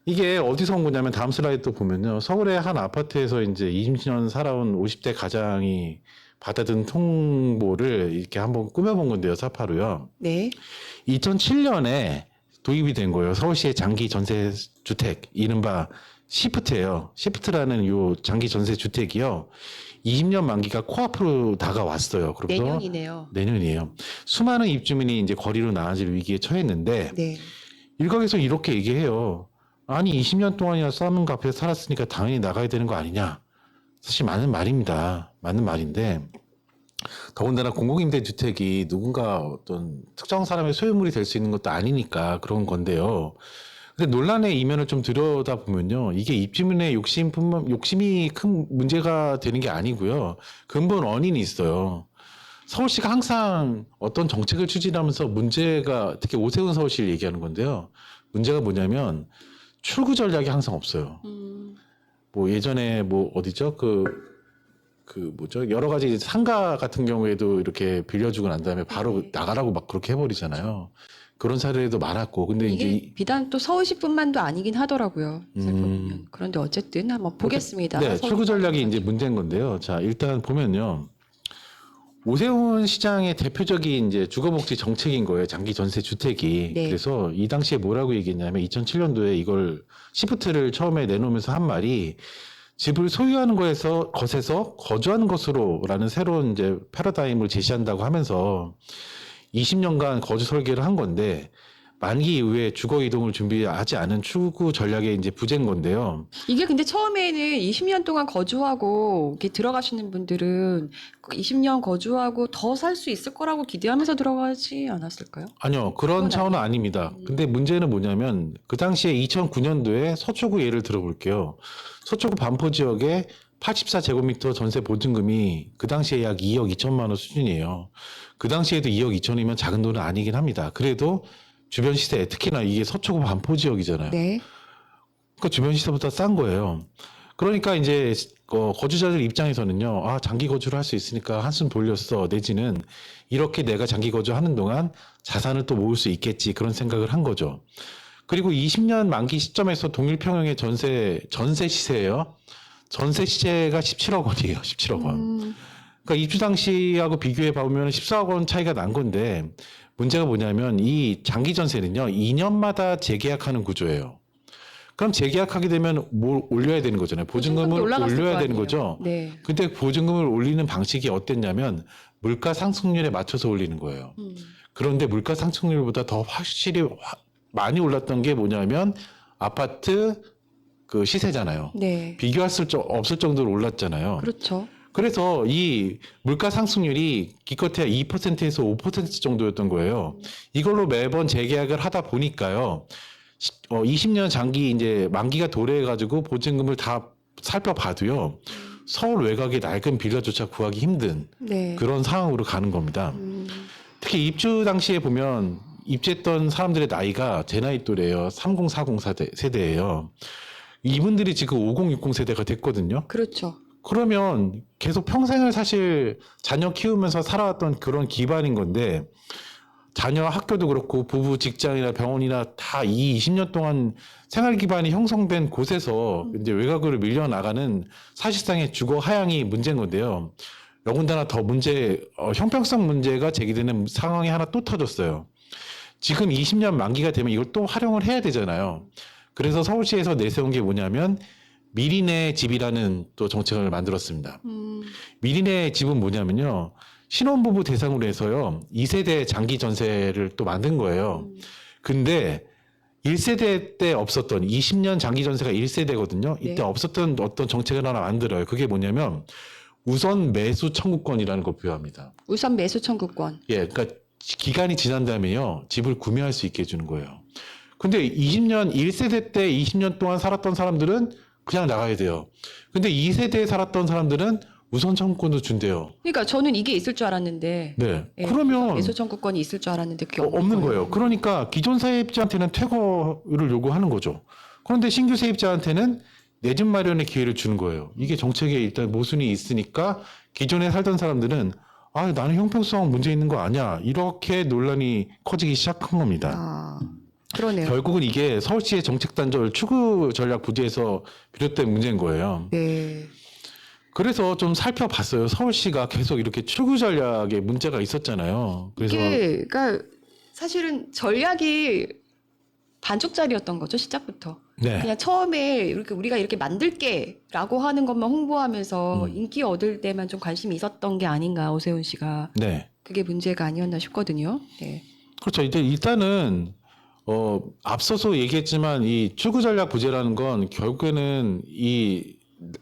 이게 어디서 온 거냐면 다음 슬라이드 보면요. 서울의 한 아파트에서 이제 20년 살아온 50대 가장이 받아든 통보를 이렇게 한번 꾸며본 건데요. 사파로요. 네. 2007년에 도입이 된 거예요. 서울시의 장기 전세 주택, 이른바 시프트예요. 시프트라는 요 장기 전세 주택이요. 20년 만기가 코앞으로 다가왔어요. 그래서 내년이네요. 내년이에요. 수많은 입주민이 이제 거리로 나와질 위기에 처했는데 네. 일각에서 이렇게 얘기해요. 아니 20년 동안이나 싼 값에 살았으니까 당연히 나가야 되는 거 아니냐. 사실 맞는 말입니다. 맞는 말인데 더군다나 공공임대주택이 누군가 어떤 특정 사람의 소유물이 될 수 있는 것도 아니니까 그런 건데요. 근데 논란의 이면을 좀 들여다보면요. 이게 입주민의 욕심이 큰 문제가 되는 게 아니고요. 근본 원인이 있어요. 서울시가 항상 어떤 정책을 추진하면서 문제가, 특히 오세훈 서울시를 얘기하는 건데요. 문제가 뭐냐면 출구 전략이 항상 없어요. 예전에 어디죠? 여러 가지 상가 같은 경우에도 이렇게 빌려주고 난 다음에 바로 나가라고 막 그렇게 해버리잖아요. 그런 사례도 많았고, 근데 이게 이제 비단 또 서울시뿐만도 아니긴 하더라고요. 살펴보면. 그런데 어쨌든 한번 보겠습니다. 네, 출구 전략이 이제 문제인 건데요. 자, 일단 보면요. 오세훈 시장의 대표적인 이제 주거복지 정책인 거예요. 장기 전세 주택이. 네. 그래서 이 당시에 뭐라고 얘기했냐면 2007년도에 이걸 시프트를 처음에 내놓으면서 한 말이 집을 소유하는 것에서 거주하는 것으로라는 새로운 이제 패러다임을 제시한다고 하면서 20년간 거주 설계를 한 건데 만기 이후에 주거 이동을 준비하지 않은 추구 전략의 이제 부재인 건데요. 이게 근데 처음에는 20년 동안 거주하고 이렇게 들어가시는 분들은 20년 거주하고 더 살 수 있을 거라고 기대하면서 들어가지 않았을까요? 아니요, 그런 차원은 아닙니다. 근데 문제는 뭐냐면 그 당시에 2009년도에 서초구 예를 들어볼게요. 서초구 반포 지역에 84제곱미터 전세 보증금이 그 당시에 약 2억 2천만 원 수준이에요. 그 당시에도 2억 2천이면 작은 돈은 아니긴 합니다. 그래도 주변 시세, 특히나 이게 서초구 반포 지역이잖아요. 네. 그러니까 주변 시세보다 싼 거예요. 그러니까 이제 거주자들 입장에서는요, 아, 장기 거주를 할 수 있으니까 한숨 돌렸어. 내지는 이렇게 내가 장기 거주하는 동안 자산을 또 모을 수 있겠지. 그런 생각을 한 거죠. 그리고 20년 만기 시점에서 동일평형의 전세 시세예요. 전세 시세가 17억 원이에요. 17억 원. 그러니까 입주 당시하고 비교해 보면 14억 원 차이가 난 건데 문제가 뭐냐면 이 장기 전세는요, 2년마다 재계약하는 구조예요. 그럼 재계약하게 되면 뭘 올려야 되는 거잖아요. 보증금을 올라갔을 올려야 거 되는 아니에요. 거죠. 네. 근데 보증금을 올리는 방식이 어땠냐면 물가 상승률에 맞춰서 올리는 거예요. 그런데 물가 상승률보다 더 확실히 많이 올랐던 게 뭐냐면 아파트 그 시세잖아요. 네. 비교할 수 없을 정도로 올랐잖아요. 그렇죠. 그래서 이 물가 상승률이 기껏해야 2%에서 5% 정도였던 거예요. 이걸로 매번 재계약을 하다 보니까요. 20년 장기 이제 만기가 도래해가지고 보증금을 다 살펴봐도요. 서울 외곽의 낡은 빌라조차 구하기 힘든 네. 그런 상황으로 가는 겁니다. 특히 입주 당시에 보면 입주했던 사람들의 나이가 제 나이 또래예요. 3040 세대예요. 이분들이 지금 5060 세대가 됐거든요. 그렇죠. 그러면 계속 평생을 사실 자녀 키우면서 살아왔던 그런 기반인 건데 자녀 학교도 그렇고 부부 직장이나 병원이나 다 이 20년 동안 생활 기반이 형성된 곳에서 이제 외곽으로 밀려나가는 사실상의 주거 하향이 문제인 건데요. 더군다나 더 형평성 문제가 제기되는 상황이 하나 또 터졌어요. 지금 20년 만기가 되면 이걸 또 활용을 해야 되잖아요. 그래서 서울시에서 내세운 게 뭐냐면 미리내 집이라는 또 정책을 만들었습니다. 미리내 집은 뭐냐면요. 신혼부부 대상으로 해서요. 2세대 장기 전세를 또 만든 거예요. 근데 1세대 때 없었던 20년 장기 전세가 1세대거든요. 이때 네. 없었던 어떤 정책을 하나 만들어요. 그게 뭐냐면 우선 매수 청구권이라는 걸 부여합니다. 우선 매수 청구권. 예, 그러니까 기간이 지난 다음에요. 집을 구매할 수 있게 해주는 거예요. 근데 1세대 때 20년 동안 살았던 사람들은 그냥 나가야 돼요. 근데 2세대에 살았던 사람들은 우선 청구권도 준대요. 그러니까 저는 이게 있을 줄 알았는데. 네. 예, 그러면 매수 청구권이 있을 줄 알았는데 그게 없는 거예요. 그러니까 기존 세입자한테는 퇴거를 요구하는 거죠. 그런데 신규 세입자한테는 내 집 마련의 기회를 주는 거예요. 이게 정책에 일단 모순이 있으니까 기존에 살던 사람들은 아, 나는 형평성 문제 있는 거 아니야. 이렇게 논란이 커지기 시작한 겁니다. 아, 그러네요. 결국은 이게 서울시의 정책 단절 추구 전략 부재에서 비롯된 문제인 거예요. 네. 그래서 좀 살펴봤어요. 서울시가 계속 이렇게 추구 전략에 문제가 있었잖아요. 그래서 이게 그러니까 사실은 전략이 반쪽짜리였던 거죠, 시작부터. 네. 그냥 처음에 이렇게 우리가 이렇게 만들게라고 하는 것만 홍보하면서 인기 얻을 때만 좀 관심이 있었던 게 아닌가, 오세훈 씨가. 네. 그게 문제가 아니었나 싶거든요. 네. 그렇죠. 이제 일단은 앞서서 얘기했지만 이 추구 전략 부재라는 건 결국에는 이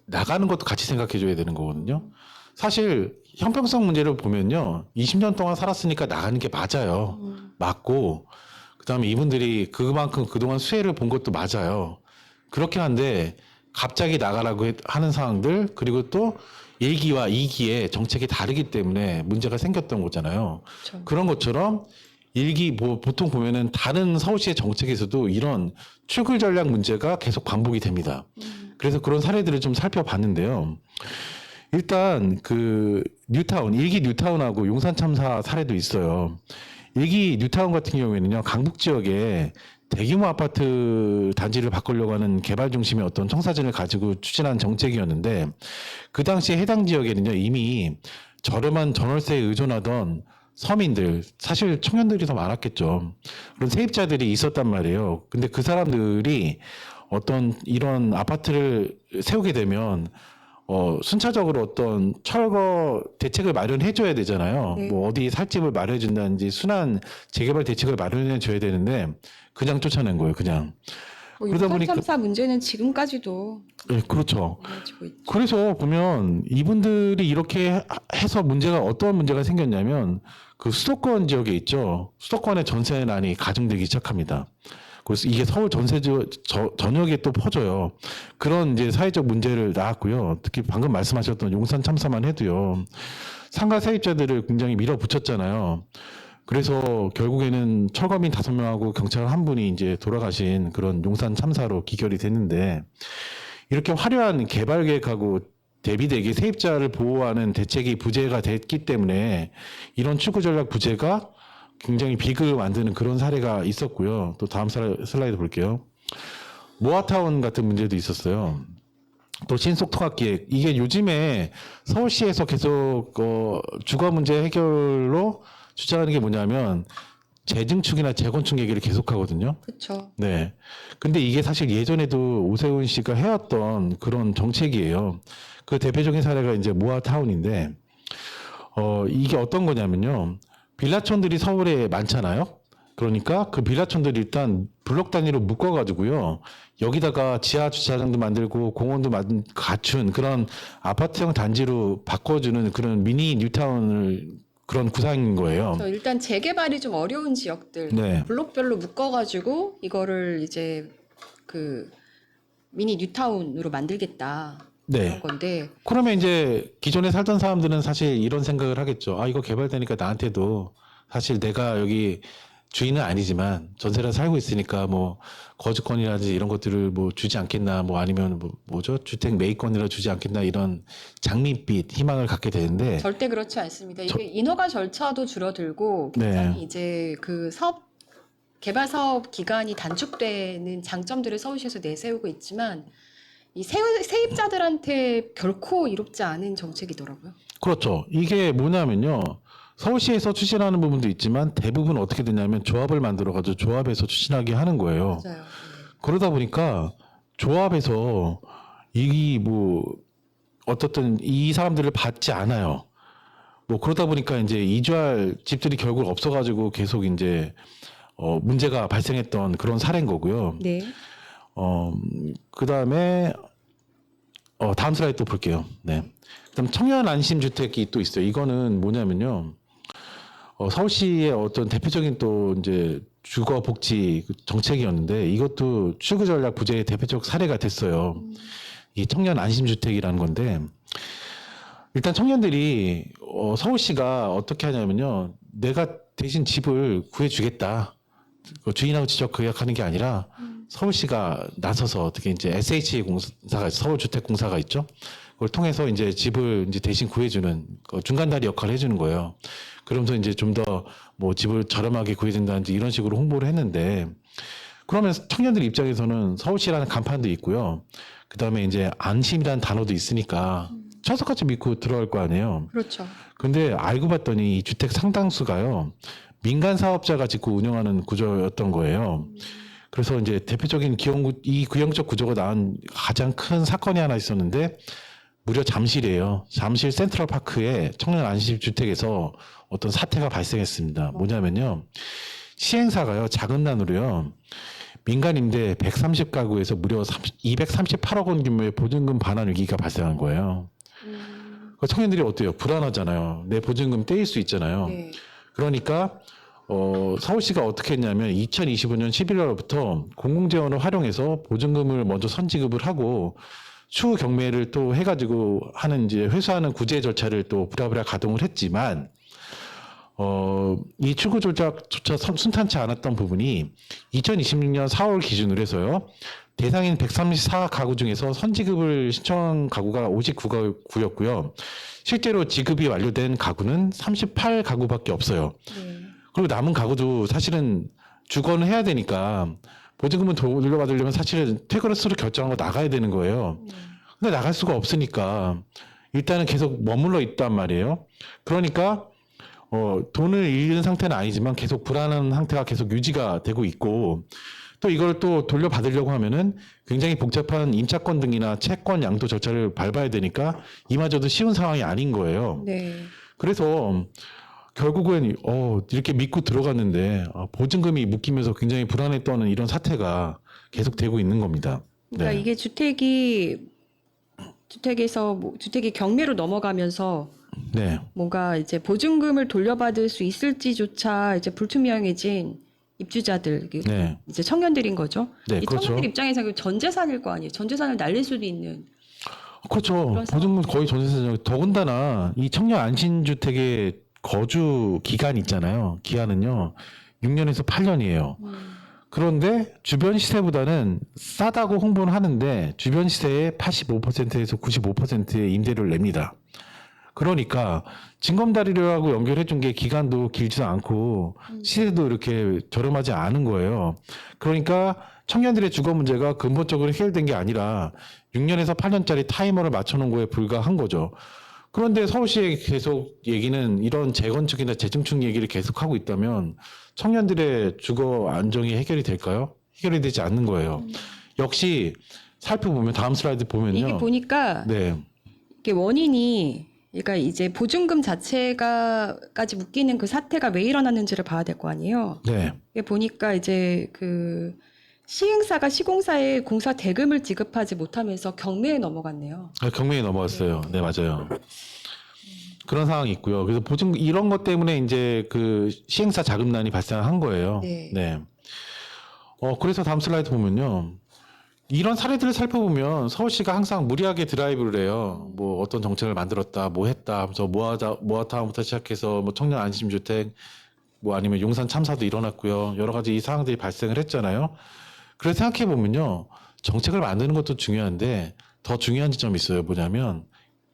나가는 것도 같이 생각해 줘야 되는 거거든요. 사실 형평성 문제를 보면요. 20년 동안 살았으니까 나가는 게 맞아요. 맞고 그다음에 이분들이 그만큼 그동안 수혜를 본 것도 맞아요. 그렇긴 한데 갑자기 나가라고 하는 상황들 그리고 또 1기와 2기의 정책이 다르기 때문에 문제가 생겼던 거잖아요. 그렇죠. 그런 것처럼 1기 보통 보면은 다른 서울시의 정책에서도 이런 추구 전략 문제가 계속 반복이 됩니다. 그래서 그런 사례들을 좀 살펴봤는데요. 일단 그 뉴타운, 1기 뉴타운하고 용산 참사 사례도 있어요. 1기 뉴타운 같은 경우에는요. 강북 지역에 대규모 아파트 단지를 바꾸려고 하는 개발 중심의 어떤 청사진을 가지고 추진한 정책이었는데 그 당시에 해당 지역에는요. 이미 저렴한 전월세에 의존하던 서민들, 사실 청년들이 더 많았겠죠. 그런 세입자들이 있었단 말이에요. 근데 그 사람들이 어떤 이런 아파트를 세우게 되면 순차적으로 어떤 철거 대책을 마련해 줘야 되잖아요. 네. 뭐 어디 살집을 마련해 준다든지 순환 재개발 대책을 마련해 줘야 되는데 그냥 쫓아낸 거예요. 그냥. 뭐 그러다 보니까- 6.3 문제는 지금까지도 네, 그렇죠. 이어지고 있죠. 그래서 보면 이분들이 이렇게 해서 문제가 어떤 문제가 생겼냐면 그 수도권 지역에 있죠. 수도권의 전세난이 가중되기 시작합니다. 그래서 이게 서울 전세 전역에 또 퍼져요. 그런 이제 사회적 문제를 낳았고요. 특히 방금 말씀하셨던 용산 참사만 해도요. 상가 세입자들을 굉장히 밀어붙였잖아요. 그래서 결국에는 철거민 5명하고 경찰 1분이 이제 돌아가신 그런 용산 참사로 기결이 됐는데 이렇게 화려한 개발 계획하고 대비되게 세입자를 보호하는 대책이 부재가 됐기 때문에 이런 출구 전략 부재가 굉장히 비극을 만드는 그런 사례가 있었고요. 또 다음 슬라이드 볼게요. 모아타운 같은 문제도 있었어요. 또 신속 통합 기획. 이게 요즘에 서울시에서 계속 주거 문제 해결로 주장하는 게 뭐냐면 재증축이나 재건축 얘기를 계속하거든요. 그렇죠. 네. 근데 이게 사실 예전에도 오세훈 씨가 해왔던 그런 정책이에요. 그 대표적인 사례가 이제 모아타운인데, 이게 어떤 거냐면요. 빌라촌들이 서울에 많잖아요. 그러니까 그 빌라촌들이 일단 블록 단위로 묶어가지고요. 여기다가 지하 주차장도 만들고 공원도 갖춘 그런 아파트형 단지로 바꿔주는 그런 미니 뉴타운을 그런 구상인 거예요. 그래서 일단 재개발이 좀 어려운 지역들 네. 블록별로 묶어가지고 이거를 이제 그 미니 뉴타운으로 만들겠다 네. 그런 건데 그러면 이제 기존에 살던 사람들은 사실 이런 생각을 하겠죠. 아, 이거 개발되니까 나한테도 사실 내가 여기 주인은 아니지만 전세라 살고 있으니까 뭐 거주권이라든지 이런 것들을 뭐 주지 않겠나, 뭐 아니면 뭐죠? 주택 매입권이라 주지 않겠나, 이런 장밋빛 희망을 갖게 되는데 절대 그렇지 않습니다. 이게 인허가 절차도 줄어들고 네. 굉장히 이제 그 개발 사업 기간이 단축되는 장점들을 서울시에서 내세우고 있지만 이 세입자들한테 결코 이롭지 않은 정책이더라고요. 그렇죠. 이게 뭐냐면요. 서울시에서 추진하는 부분도 있지만 대부분 어떻게 되냐면 조합을 만들어가지고 조합에서 추진하게 하는 거예요. 맞아요. 그러다 보니까 조합에서 어떻든 이 사람들을 받지 않아요. 뭐 그러다 보니까 이제 이주할 집들이 결국 없어가지고 계속 이제 문제가 발생했던 그런 사례인 거고요. 네. 그 다음에 다음 슬라이드 또 볼게요. 네. 그다음 청년 안심 주택이 또 있어요. 이거는 뭐냐면요. 서울시의 어떤 대표적인 또 이제 주거 복지 정책이었는데 이것도 출구 전략 부재의 대표적 사례가 됐어요. 이 청년 안심 주택이라는 건데 일단 청년들이 서울시가 어떻게 하냐면요. 내가 대신 집을 구해주겠다. 주인하고 직접 계약하는 게 아니라 서울시가 나서서 어떻게 이제 SH 공사가 서울주택공사가 있죠. 그걸 통해서 이제 집을 이제 대신 구해주는 중간다리 역할을 해주는 거예요. 그러면서 이제 좀 더 뭐 집을 저렴하게 구해준다든지 이런 식으로 홍보를 했는데 그러면 청년들 입장에서는 서울시라는 간판도 있고요. 그 다음에 이제 안심이라는 단어도 있으니까 철석같이 믿고 들어갈 거 아니에요. 그렇죠. 근데 알고 봤더니 이 주택 상당수가요. 민간 사업자가 짓고 운영하는 구조였던 거예요. 그래서 이제 대표적인 이 구형적 구조가 낳은 가장 큰 사건이 하나 있었는데 무려 잠실이에요. 잠실 센트럴파크의 청년 안심주택에서 어떤 사태가 발생했습니다. 뭐냐면요. 시행사가요. 작은 난으로요. 민간 임대 130가구에서 무려 238억 원 규모의 보증금 반환 위기가 발생한 거예요. 청년들이 어때요? 불안하잖아요. 내 보증금 떼일 수 있잖아요. 네. 그러니까 서울시가 어떻게 했냐면 2025년 11월부터 공공재원을 활용해서 보증금을 먼저 선지급을 하고 추후 경매를 또 해가지고 하는 이제 회수하는 구제 절차를 또 부랴부랴 가동을 했지만 이 출구 절차조차 순탄치 않았던 부분이 2026년 4월 기준으로 해서요. 대상인 134가구 중에서 선지급을 신청한 가구가 59가구였고요. 실제로 지급이 완료된 가구는 38가구밖에 없어요. 네. 그리고 남은 가구도 사실은 주거는 해야 되니까 보증금을 돌려받으려면 사실은 퇴거를 결정하고 나가야 되는 거예요. 근데 나갈 수가 없으니까 일단은 계속 머물러 있단 말이에요. 그러니까 돈을 잃는 상태는 아니지만 계속 불안한 상태가 계속 유지가 되고 있고 또 이걸 또 돌려받으려고 하면은 굉장히 복잡한 임차권 등이나 채권 양도 절차를 밟아야 되니까 이마저도 쉬운 상황이 아닌 거예요. 네. 그래서 결국은 이렇게 믿고 들어갔는데 보증금이 묶이면서 굉장히 불안에 떠는 이런 사태가 계속되고 있는 겁니다. 그러니까 네. 이게 주택이 경매로 넘어가면서 네. 뭔가 이제 보증금을 돌려받을 수 있을지조차 이제 불투명해진 입주자들, 네. 이제 청년들인 거죠. 네, 이 그렇죠. 청년들 입장에서 전 재산일 거 아니에요. 전 재산을 날릴 수도 있는. 그렇죠. 그런 보증금 거의 전세사죠. 더군다나 이 청년 안심주택의 거주 기간 있잖아요. 기한은요. 6년에서 8년이에요. 그런데 주변 시세보다는 싸다고 홍보는 하는데 주변 시세의 85%에서 95%의 임대료를 냅니다. 그러니까 징검다리라고 연결해 준 게 기간도 길지도 않고 시세도 이렇게 저렴하지 않은 거예요. 그러니까 청년들의 주거 문제가 근본적으로 해결된 게 아니라 6년에서 8년짜리 타이머를 맞춰놓은 거에 불과한 거죠. 그런데 서울시에 계속 얘기는 이런 재건축이나 재증축 얘기를 계속하고 있다면 청년들의 주거 안정이 해결이 될까요? 해결이 되지 않는 거예요. 역시 살펴보면 다음 슬라이드 보면요. 이게 보니까 네. 이게 원인이 그러니까 이제 보증금 자체가까지 묶이는 그 사태가 왜 일어났는지를 봐야 될 거 아니에요. 네. 이게 보니까 이제 그 시행사가 시공사에 공사 대금을 지급하지 못하면서 경매에 넘어갔네요. 경매에 넘어갔어요. 네, 맞아요. 그런 상황이 있고요. 그래서 보증 이런 것 때문에 이제 그 시행사 자금난이 발생한 거예요. 네. 그래서 다음 슬라이드 보면요. 이런 사례들을 살펴보면 서울시가 항상 무리하게 드라이브를 해요. 뭐 어떤 정책을 만들었다, 뭐 했다 하면서 모아타운부터 시작해서 뭐 청년 안심주택, 뭐 아니면 용산 참사도 일어났고요. 여러 가지 이 상황들이 발생을 했잖아요. 그래서 생각해 보면요. 정책을 만드는 것도 중요한데 더 중요한 지점이 있어요. 뭐냐면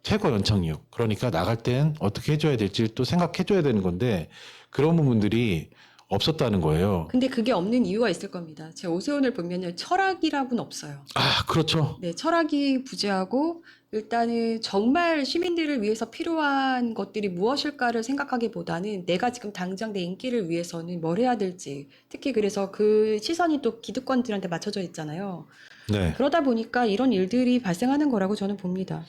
퇴거 연착륙. 그러니까 나갈 땐 어떻게 해줘야 될지 또 생각해줘야 되는 건데 그런 부분들이 없었다는 거예요. 근데 그게 없는 이유가 있을 겁니다. 제 오세훈을 보면요. 철학이라고는 없어요. 그렇죠. 네, 철학이 부재하고 일단은 정말 시민들을 위해서 필요한 것들이 무엇일까를 생각하기보다는 내가 지금 당장 내 인기를 위해서는 뭘 해야 될지 특히 그래서 그 시선이 또 기득권들한테 맞춰져 있잖아요. 네. 그러다 보니까 이런 일들이 발생하는 거라고 저는 봅니다.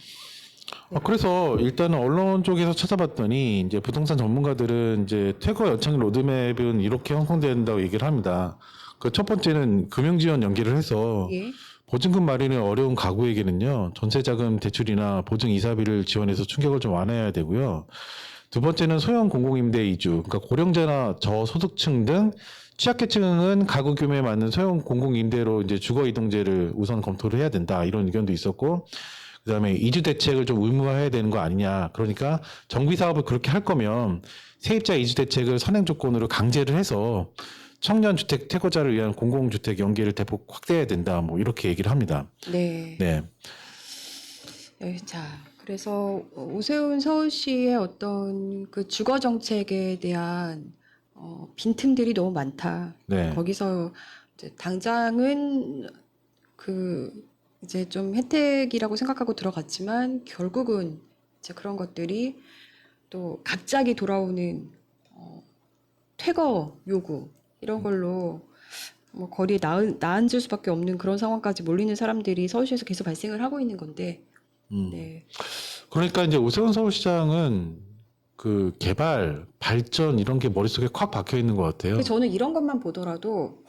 그래서 일단은 언론 쪽에서 찾아봤더니 이제 부동산 전문가들은 이제 퇴거 연착 로드맵은 이렇게 형성된다고 얘기를 합니다. 그 첫 번째는 금융지원 연계를 해서 예. 보증금 마련이 어려운 가구에게는요 전세자금 대출이나 보증 이사비를 지원해서 충격을 좀 완화해야 되고요. 두 번째는 소형 공공임대 이주, 그러니까 고령자나 저소득층 등 취약계층은 가구 규모에 맞는 소형 공공임대로 이제 주거 이동제를 우선 검토를 해야 된다 이런 의견도 있었고. 그다음에 이주 대책을 좀 의무화해야 되는 거 아니냐. 그러니까 정비 사업을 그렇게 할 거면 세입자 이주 대책을 선행 조건으로 강제를 해서 청년 주택 퇴거자를 위한 공공주택 연계를 대폭 확대해야 된다. 뭐 이렇게 얘기를 합니다. 네. 네. 자, 그래서 오세훈 서울시의 어떤 그 주거 정책에 대한 빈틈들이 너무 많다. 네. 거기서 이제 당장은 그 이제 좀 혜택이라고 생각하고 들어갔지만 결국은 이제 그런 것들이 또 갑자기 돌아오는 퇴거 요구 이런 걸로 뭐 거리에 나앉을 수밖에 없는 그런 상황까지 몰리는 사람들이 서울시에서 계속 발생을 하고 있는 건데 네. 그러니까 이제 오세훈 서울시장은 그 개발, 발전 이런 게 머릿속에 콱 박혀 있는 것 같아요. 근데 저는 이런 것만 보더라도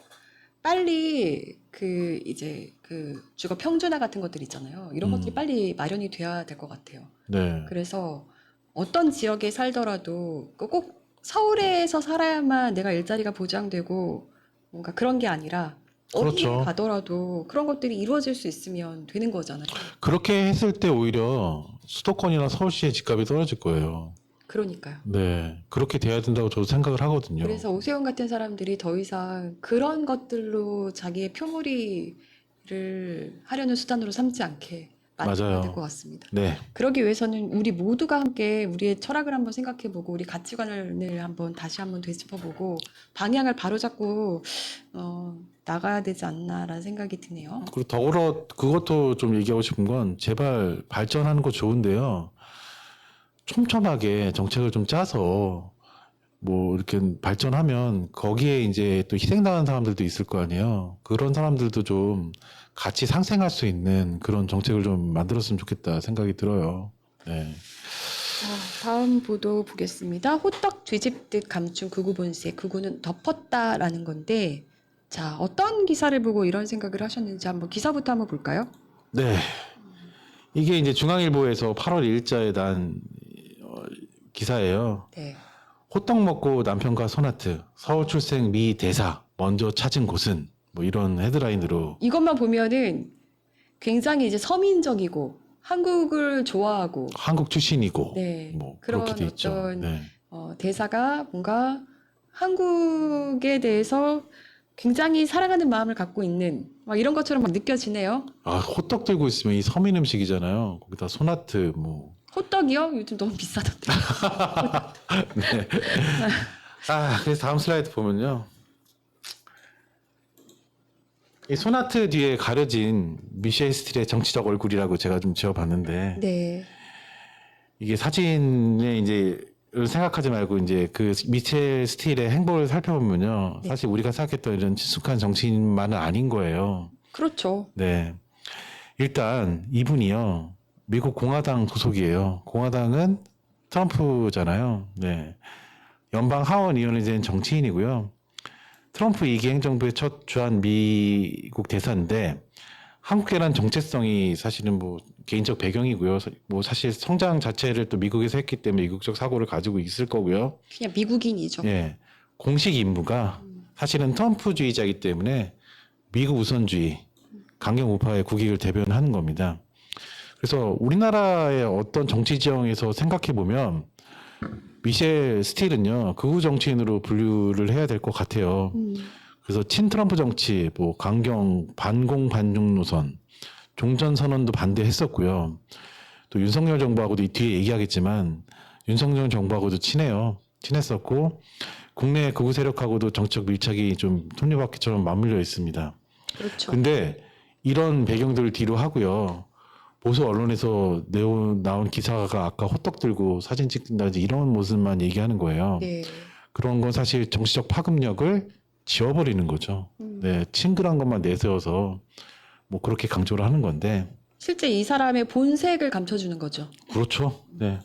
빨리 그 이제 그 주거 평준화 같은 것들 있잖아요. 이런 것들이 빨리 마련이 돼야 될 것 같아요. 네. 그래서 어떤 지역에 살더라도 꼭 서울에서 살아야만 내가 일자리가 보장되고 뭔가 그런 게 아니라 어디에 그렇죠. 가더라도 그런 것들이 이루어질 수 있으면 되는 거잖아요. 그렇게 했을 때 오히려 수도권이나 서울시의 집값이 떨어질 거예요. 그러니까요. 네. 그렇게 돼야 된다고 저도 생각을 하거든요. 그래서 오세훈 같은 사람들이 더 이상 그런 것들로 자기의 표몰이를 하려는 수단으로 삼지 않게 만들어야 맞아요. 될 것 같습니다. 네. 그러기 위해서는 우리 모두가 함께 우리의 철학을 한번 생각해보고 우리 가치관을 한번 다시 한번 되짚어보고 방향을 바로잡고 나가야 되지 않나라는 생각이 드네요. 그리고 더불어 그것도 좀 얘기하고 싶은 건 제발 발전하는 거 좋은데요. 촘촘하게 정책을 좀 짜서 뭐 이렇게 발전하면 거기에 이제 또 희생당한 사람들도 있을 거 아니에요. 그런 사람들도 좀 같이 상생할 수 있는 그런 정책을 좀 만들었으면 좋겠다 생각이 들어요. 네. 다음 보도 보겠습니다. 호떡 뒤집듯 감춘 극우 본색, 극우는 덮었다라는 건데, 자, 어떤 기사를 보고 이런 생각을 하셨는지 한번 기사부터 한번 볼까요? 네. 이게 이제 중앙일보에서 8월 1일자에 난 기사예요. 네. 호떡 먹고 남편과 소나트, 서울 출생 미 대사, 먼저 찾은 곳은 뭐 이런 헤드라인으로 이것만 보면은 굉장히 이제 서민적이고 한국을 좋아하고 한국 출신이고 네. 뭐 그런 그렇게 돼 있죠. 어떤 네. 대사가 뭔가 한국에 대해서 굉장히 사랑하는 마음을 갖고 있는 막 이런 것처럼 막 느껴지네요. 아, 호떡 들고 있으면 이 서민 음식이잖아요. 거기다 소나트 뭐. 호떡이요? 요즘 너무 비싸던데. 네. 아, 그래서 다음 슬라이드 보면요. 이 소나트 뒤에 가려진 미셸 스틸의 정치적 얼굴이라고 제가 좀 지어봤는데 네. 이게 사진에 이제 생각하지 말고 이제 그 미셸 스틸의 행보를 살펴보면요. 네. 사실 우리가 생각했던 이런 친숙한 정치인만은 아닌 거예요. 그렇죠. 네. 일단 이분이요. 미국 공화당 소속이에요. 공화당은 트럼프잖아요. 네. 연방 하원 의원이 된 정치인이고요. 트럼프 2기 행정부의 첫 주한 미국 대사인데 한국계란 정체성이 사실은 뭐 개인적 배경이고요. 뭐 사실 성장 자체를 또 미국에서 했기 때문에 미국적 사고를 가지고 있을 거고요. 그냥 미국인이죠. 예. 공식 임무가 사실은 트럼프주의자이기 때문에 미국 우선주의, 강경 우파의 국익을 대변하는 겁니다. 그래서 우리나라의 어떤 정치 지형에서 생각해 보면 미셸 스틸은요 극우 정치인으로 분류를 해야 될 것 같아요. 그래서 친트럼프 정치, 뭐 강경 반공 반중 노선, 종전 선언도 반대했었고요. 또 윤석열 정부하고도 이 뒤에 얘기하겠지만 윤석열 정부하고도 친했었고 국내 극우 세력하고도 정책 밀착이 좀 톱니바퀴처럼 맞물려 있습니다. 그렇죠. 근데 이런 배경들을 뒤로 하고요. 보수 언론에서 나온 기사가 아까 호떡 들고 사진 찍는다든지 이런 모습만 얘기하는 거예요. 네. 그런 건 사실 정치적 파급력을 지워버리는 거죠. 네, 친근한 것만 내세워서 뭐 그렇게 강조를 하는 건데. 실제 이 사람의 본색을 감춰주는 거죠. 그렇죠. 네.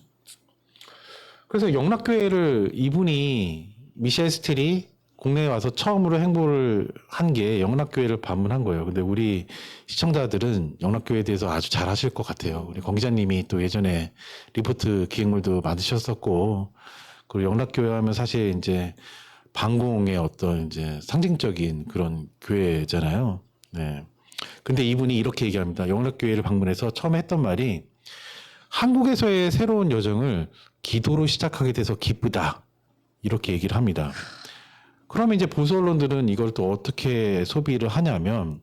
그래서 영락교회를 이분이 미셸 스틸이 국내에 와서 처음으로 행보를 한 게 영락교회를 방문한 거예요. 근데 우리 시청자들은 영락교회에 대해서 아주 잘 아실 것 같아요. 우리 권 기자님이 또 예전에 리포트 기획물도 만드셨었고, 그리고 영락교회 하면 사실 이제 반공의 어떤 이제 상징적인 그런 교회잖아요. 네. 근데 이분이 이렇게 얘기합니다. 영락교회를 방문해서 처음에 했던 말이 한국에서의 새로운 여정을 기도로 시작하게 돼서 기쁘다. 이렇게 얘기를 합니다. 그러면 이제 보수 언론들은 이걸 또 어떻게 소비를 하냐면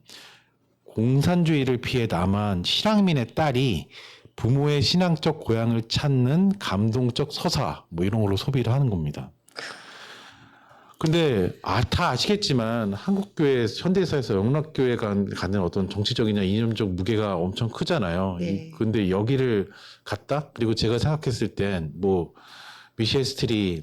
공산주의를 피해 남한 실향민의 딸이 부모의 신앙적 고향을 찾는 감동적 서사 뭐 이런 걸로 소비를 하는 겁니다. 근데 다 아시겠지만 한국교회 현대사에서 영락교회가 갖는 어떤 정치적이나 이념적 무게가 엄청 크잖아요. 네. 근데 여기를 갔다? 그리고 제가 생각했을 땐 뭐 미셸 스틸이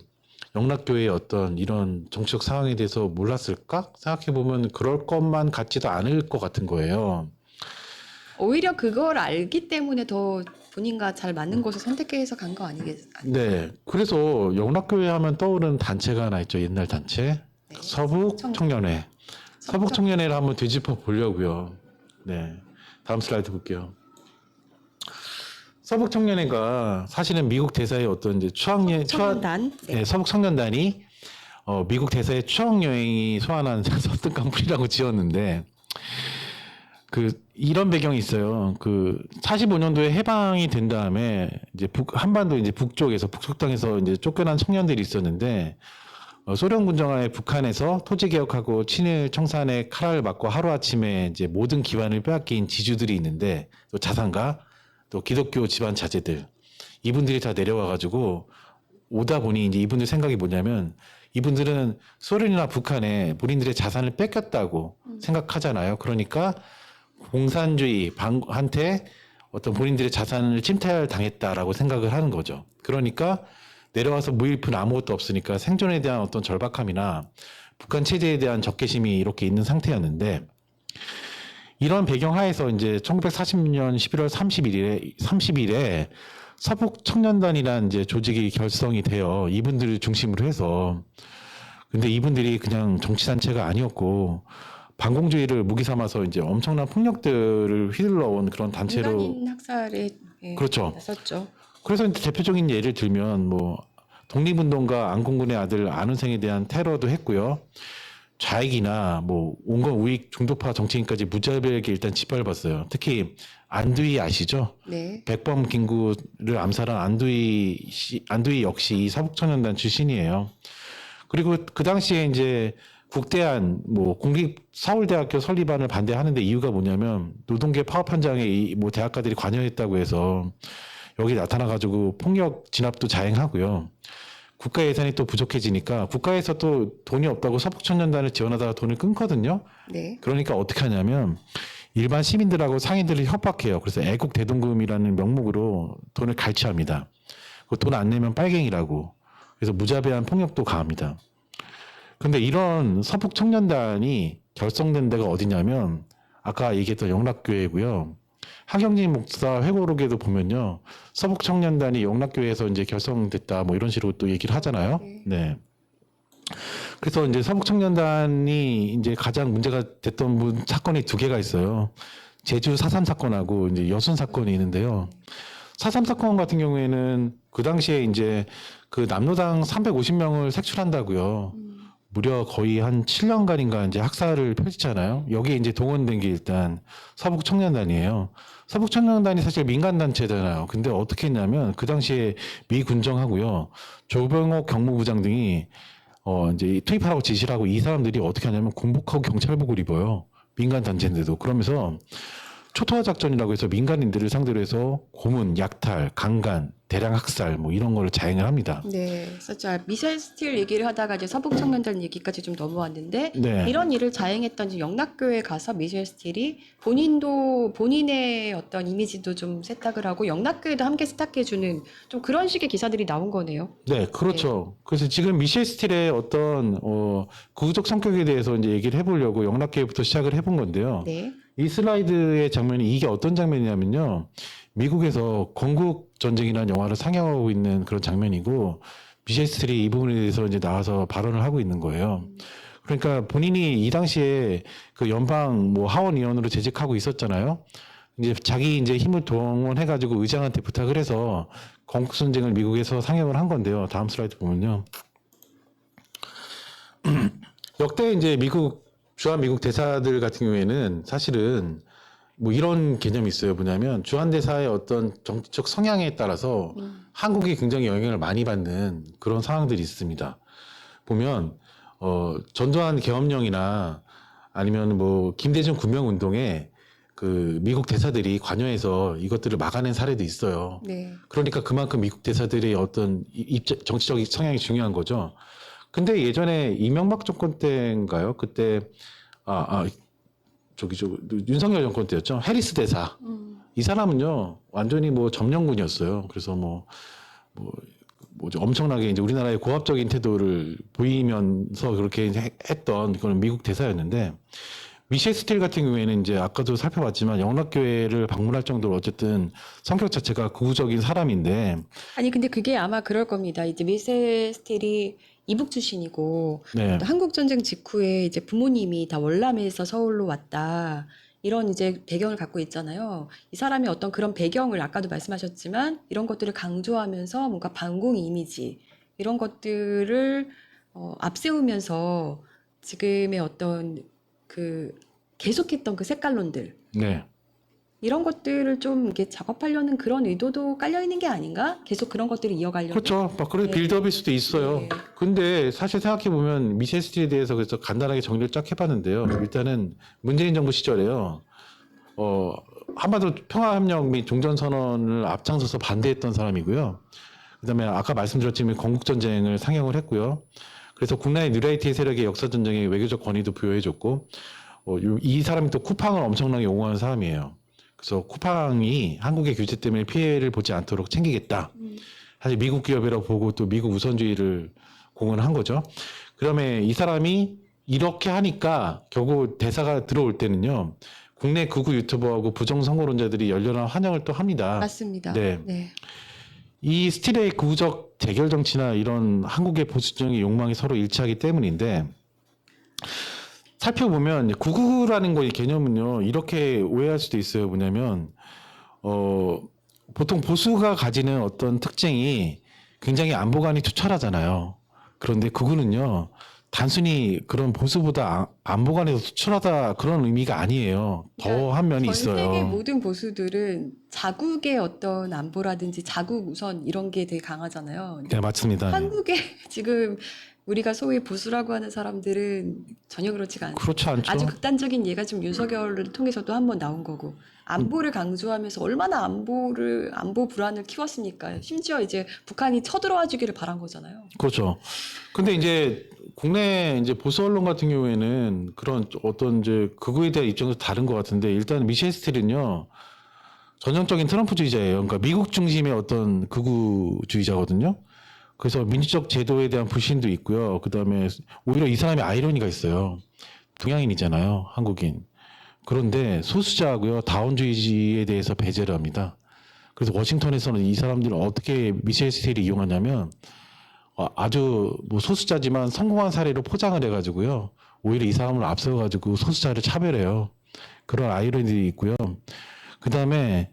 영락교회의 어떤 이런 정치적 상황에 대해서 몰랐을까? 생각해보면 그럴 것만 같지도 않을 것 같은 거예요. 오히려 그걸 알기 때문에 더 본인과 잘 맞는 곳을 선택해서 간 거 아니겠어요? 네. 그래서 영락교회 하면 떠오르는 단체가 하나 있죠. 옛날 단체. 네. 서북청년회. 서북청년회를 한번 뒤집어 보려고요. 네. 다음 슬라이드 볼게요. 서북청년회가 사실은 미국 대사의 어떤 이제 청년단. 네. 네, 서북청년단이 미국 대사의 추억 여행이 소환한 설득감풀이라고 지었는데 이런 배경이 있어요. 45년도에 해방이 된 다음에 이제 한반도 이제 북쪽에서 북쪽당에서 이제 쫓겨난 청년들이 있었는데 소련 군정하에 북한에서 토지 개혁하고 친일 청산의 카라를 맞고 하루 아침에 이제 모든 기반을 빼앗긴 지주들이 있는데 또 자산가 또 기독교 집안 자제들 이분들이 다 내려와 가지고 오다 보니 이제 이분들 생각이 뭐냐면 이분들은 소련이나 북한에 본인들의 자산을 뺏겼다고 생각하잖아요. 그러니까 공산주의한테 어떤 본인들의 자산을 침탈 당했다라고 생각을 하는 거죠. 그러니까 내려와서 무일푼 아무것도 없으니까 생존에 대한 어떤 절박함이나 북한 체제에 대한 적개심이 이렇게 있는 상태였는데 이런 배경 하에서 이제 1940년 11월 30일에 서북 청년단이라는 이제 조직이 결성이 되어 이분들을 중심으로 해서 근데 이분들이 그냥 정치단체가 아니었고 반공주의를 무기 삼아서 이제 엄청난 폭력들을 휘둘러 온 그런 단체로 민간인 학살에 그렇죠. 나섰죠. 그래서 이제 대표적인 예를 들면 뭐 독립운동가 안공근의 아들 안은생에 대한 테러도 했고요. 좌익이나 뭐 온건 우익 중도파 정치인까지 무자비하게 일단 짓밟았어요. 특히 안두희 아시죠? 네. 백범 김구를 암살한 안두희 역시 이 서북청년단 출신이에요. 그리고 그 당시에 이제 국대안 뭐 공립 서울대학교 설립안을 반대하는데 이유가 뭐냐면 노동계 파업 현장에 이 뭐 대학가들이 관여했다고 해서 여기 나타나가지고 폭력 진압도 자행하고요. 국가 예산이 또 부족해지니까 국가에서 또 돈이 없다고 서북청년단을 지원하다가 돈을 끊거든요. 네. 그러니까 어떻게 하냐면 일반 시민들하고 상인들을 협박해요. 그래서 애국 대동금이라는 명목으로 돈을 갈취합니다. 돈 안 내면 빨갱이라고. 그래서 무자비한 폭력도 가합니다. 근데 이런 서북청년단이 결성된 데가 어디냐면 아까 얘기했던 영락교회고요. 하경진 목사 회고록에도 보면요. 서북청년단이 영락교회에서 이제 결성됐다 뭐 이런 식으로 또 얘기를 하잖아요. 네. 그래서 이제 서북청년단이 이제 가장 문제가 됐던 사건이 두 개가 있어요. 제주 4.3 사건하고 이제 여순 사건이 있는데요. 4.3 사건 같은 경우에는 그 당시에 이제 그 남로당 350명을 색출한다고요. 무려 거의 한 7년간인가 이제 학살을 펼치잖아요. 여기에 이제 동원된 게 일단 서북청년단이에요. 서북청년단이 사실 민간단체잖아요. 근데 어떻게 했냐면 그 당시에 미 군정하고요. 조병옥 경무부장 등이 이제 투입하라고 지시를 하고 이 사람들이 어떻게 하냐면 군복하고 경찰복을 입어요. 민간단체인데도. 그러면서 초토화 작전이라고 해서 민간인들을 상대로 해서 고문, 약탈, 강간, 대량 학살 뭐 이런 거를 자행을 합니다. 네, 그렇죠. 미셸 스틸 얘기를 하다가 이제 서북청년단 얘기까지 좀 넘어왔는데 네. 이런 일을 자행했던 이제 영락교회 가서 미셸 스틸이 본인의 어떤 이미지도 좀 세탁을 하고 영락교회도 함께 세탁해주는 좀 그런 식의 기사들이 나온 거네요. 네, 그렇죠. 그래서 지금 미셸 스틸의 어떤 구조적 성격에 대해서 이제 얘기를 해보려고 영락교회부터 시작을 해본 건데요. 네. 이 슬라이드의 장면이 이게 어떤 장면이냐면요. 미국에서 건국 전쟁이라는 영화를 상영하고 있는 그런 장면이고 미셸 스틸이 이 부분에 대해서 이제 나와서 발언을 하고 있는 거예요. 그러니까 본인이 이 당시에 그 연방 뭐 하원 의원으로 재직하고 있었잖아요. 이제 자기 이제 힘을 동원해가지고 의장한테 부탁을 해서 건국 전쟁을 미국에서 상영을 한 건데요. 다음 슬라이드 보면요. 역대 이제 주한 미국 대사들 같은 경우에는 사실은 뭐 이런 개념이 있어요. 뭐냐면 주한 대사의 어떤 정치적 성향에 따라서 한국이 굉장히 영향을 많이 받는 그런 상황들이 있습니다. 보면 전두환 계엄령이나 아니면 뭐 김대중 군명운동에 그 미국 대사들이 관여해서 이것들을 막아낸 사례도 있어요. 네. 그러니까 그만큼 미국 대사들의 어떤 정치적 성향이 중요한 거죠. 근데 예전에 이명박 정권 때인가요? 그때 윤석열 정권 때였죠. 해리스 대사. 이 사람은요 완전히 뭐 점령군이었어요. 그래서 뭐죠 엄청나게 이제 우리나라의 고압적인 태도를 보이면서 그렇게 했던 그런 미국 대사였는데 미셸 스틸 같은 경우에는 이제 아까도 살펴봤지만 영락교회를 방문할 정도로 어쨌든 성격 자체가 극우적인 사람인데 아니 근데 그게 아마 그럴 겁니다. 이제 미셸 스틸이 이북 출신이고 네. 또 한국 전쟁 직후에 이제 부모님이 다 월남에서 서울로 왔다. 이런 이제 배경을 갖고 있잖아요. 이 사람이 어떤 그런 배경을 아까도 말씀하셨지만 이런 것들을 강조하면서 뭔가 반공 이미지 이런 것들을 앞세우면서 지금의 어떤 그 계속했던 그 색깔론들 네. 이런 것들을 좀 이렇게 작업하려는 그런 의도도 깔려 있는 게 아닌가? 계속 그런 것들을 이어가려고. 그렇죠. 막 그런 네. 빌드업일 수도 있어요. 네. 근데 사실 생각해 보면 미셸 스틸에 대해서 그래서 간단하게 정리를 쫙 해봤는데요. 일단은 문재인 정부 시절에요. 한반도 평화협력 및 종전선언을 앞장서서 반대했던 사람이고요. 그다음에 아까 말씀드렸지만 건국전쟁을 상영을 했고요. 그래서 국내의 뉴라이트 세력의 역사전쟁에 외교적 권위도 부여해줬고 이 사람이 또 쿠팡을 엄청나게 옹호하는 사람이에요. 그래서 쿠팡이 한국의 규제 때문에 피해를 보지 않도록 챙기겠다 사실 미국 기업이라고 보고 또 미국 우선주의를 공언한 거죠. 그다음에 이 사람이 이렇게 하니까 결국 대사가 들어올 때는요. 국내 극우 유튜버하고 부정선거론자들이 열렬한 환영을 또 합니다. 맞습니다. 네. 네. 이 스틸의 극우적 대결 정치나 이런 한국의 보수적인 욕망이 서로 일치하기 때문인데 살펴보면 극우라는 거의 개념은요 이렇게 오해할 수도 있어요. 뭐냐면 보통 보수가 가지는 어떤 특징이 굉장히 안보관이 투철하잖아요. 그런데 극우는요 단순히 그런 보수보다 안보관이 더 투철하다 그런 의미가 아니에요. 더 한 면이 전 세계 있어요. 모든 보수들은 자국의 어떤 안보라든지 자국 우선 이런 게 되게 강하잖아요. 네 맞습니다. 한국에 지금 우리가 소위 보수라고 하는 사람들은 전혀 그렇지가 않아요. 그렇지 않죠. 아주 극단적인 예가 지금 윤석열을 통해서도 한번 나온 거고 안보를 강조하면서 얼마나 안보 불안을 키웠습니까? 심지어 이제 북한이 쳐들어와 주기를 바란 거잖아요. 그렇죠. 근데 이제 국내 이제 보수 언론 같은 경우에는 그런 어떤 이제 극우에 대한 입장도 다른 것 같은데 일단 미셸 스틸은요 전형적인 트럼프주의자예요. 그러니까 미국 중심의 어떤 극우주의자거든요. 그래서 민주적 제도에 대한 불신도 있고요. 그 다음에 오히려 이 사람이 아이러니가 있어요. 동양인이잖아요, 한국인. 그런데 소수자하고요 다원주의에 대해서 배제를 합니다. 그래서 워싱턴에서는 이 사람들을 어떻게 미셸 스틸이 이용하냐면 아주 뭐 소수자지만 성공한 사례로 포장을 해가지고요. 오히려 이 사람을 앞서가지고 소수자를 차별해요. 그런 아이러니들이 있고요. 그 다음에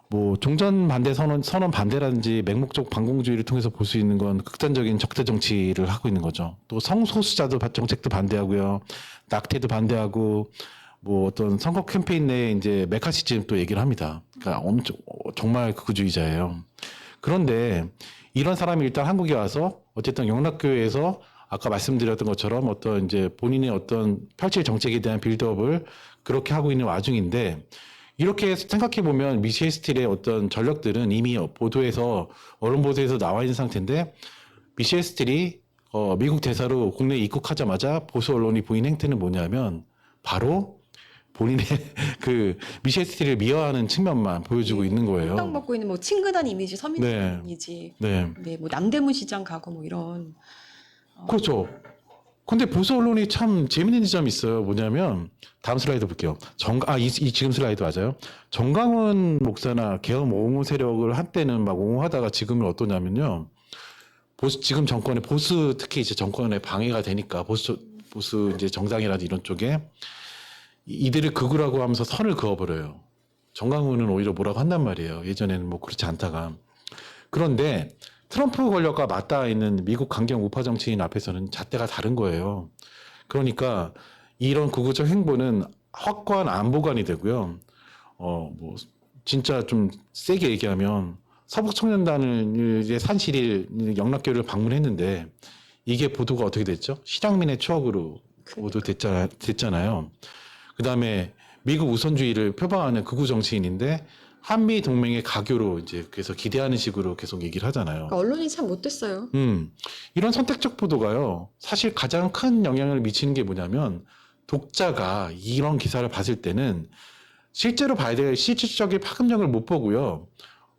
뭐 종전 반대 선언 반대라든지 맹목적 반공주의를 통해서 볼 수 있는 건 극단적인 적대 정치를 하고 있는 거죠. 또 성소수자도 정책도 반대하고요. 낙태도 반대하고 뭐 어떤 선거 캠페인 내에 이제 메카시즘 또 얘기를 합니다. 그러니까 엄청 정말 극우주의자예요. 그런데 이런 사람이 일단 한국에 와서 어쨌든 영락교회에서 아까 말씀드렸던 것처럼 어떤 이제 본인의 어떤 펼칠 정책에 대한 빌드업을 그렇게 하고 있는 와중인데 이렇게 생각해 보면 미셸 스틸의 어떤 전력들은 이미 보도에서 언론 보도에서 나와 있는 상태인데 미셸 스틸이 미국 대사로 국내에 입국하자마자 보수 언론이 보인 행태는 뭐냐면 바로 본인의 그 미셸 스틸을 미화하는 측면만 보여주고 있는 딱 거예요. 먹고 있는 뭐 친근한 이미지, 서민적인 네. 이미지, 네, 네, 뭐 남대문 시장 가고 뭐 이런. 그렇죠. 근데 보수 언론이 참 재밌는 지점이 있어요. 뭐냐면 다음 슬라이드 볼게요. 지금 슬라이드 맞아요. 정강훈 목사나 계엄 옹호 세력을 한때는 막 옹호하다가 지금은 어떠냐면요. 지금 정권의 보수 특히 이제 정권에 방해가 되니까 보수 이제 정당이라든지 이런 쪽에 이들을 극우라고 하면서 선을 그어버려요. 정강훈은 오히려 뭐라고 한단 말이에요. 예전에는 뭐 그렇지 않다가. 그런데 트럼프 권력과 맞닿아 있는 미국 강경 우파 정치인 앞에서는 잣대가 다른 거예요. 그러니까 이런 극우적 행보는 확고한 안보관이 되고요. 뭐 진짜 좀 세게 얘기하면 서북 청년단의 산실일 영락교회를 방문했는데 이게 보도가 어떻게 됐죠? 실향민의 추억으로 보도 됐잖아요. 그 다음에 미국 우선주의를 표방하는 극우 정치인인데 한미 동맹의 가교로 이제 그래서 기대하는 식으로 계속 얘기를 하잖아요. 그러니까 언론이 참 못됐어요. 이런 선택적 보도가요. 사실 가장 큰 영향을 미치는 게 뭐냐면 독자가 이런 기사를 봤을 때는 실제로 봐야 될 실질적인 파급력을 못 보고요.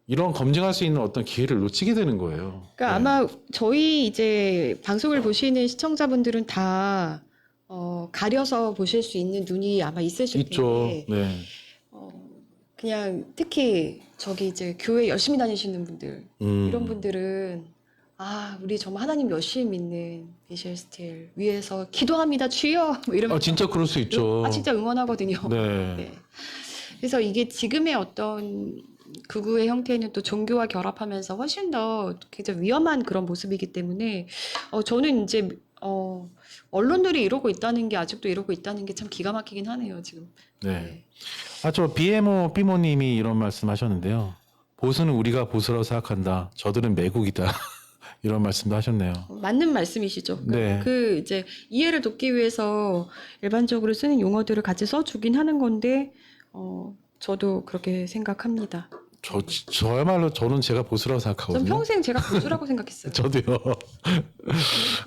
이런 검증할 수 있는 어떤 기회를 놓치게 되는 거예요. 그러니까 네. 아마 저희 이제 방송을 보시는 시청자분들은 다 가려서 보실 수 있는 눈이 아마 있으실 있죠. 텐데 네. 그냥 특히 저기 이제 교회 열심히 다니시는 분들 이런 음. 분들은 우리 정말 하나님 열심히 믿는 미셸 스틸 위에서 기도합니다 주여 뭐 이러면서 진짜 그럴 수 있죠. 진짜 응원하거든요. 네. 네. 그래서 이게 지금의 어떤 극우의 형태는 또 종교와 결합하면서 훨씬 더 굉장히 위험한 그런 모습이기 때문에 저는 이제 언론들이 이러고 있다는 게 아직도 이러고 있다는 게 참 기가 막히긴 하네요 지금. 네. 저 BMO 삐모님이 이런 말씀하셨는데요. 보수는 우리가 보수라고 생각한다. 저들은 매국이다. 이런 말씀도 하셨네요. 맞는 말씀이시죠. 네. 그 이제 이해를 돕기 위해서 일반적으로 쓰는 용어들을 같이 써주긴 하는 건데 저도 그렇게 생각합니다. 저야말로 저는 제가 보수라고 전 생각하거든요. 평생 제가 보수라고 생각했어요. 저도요.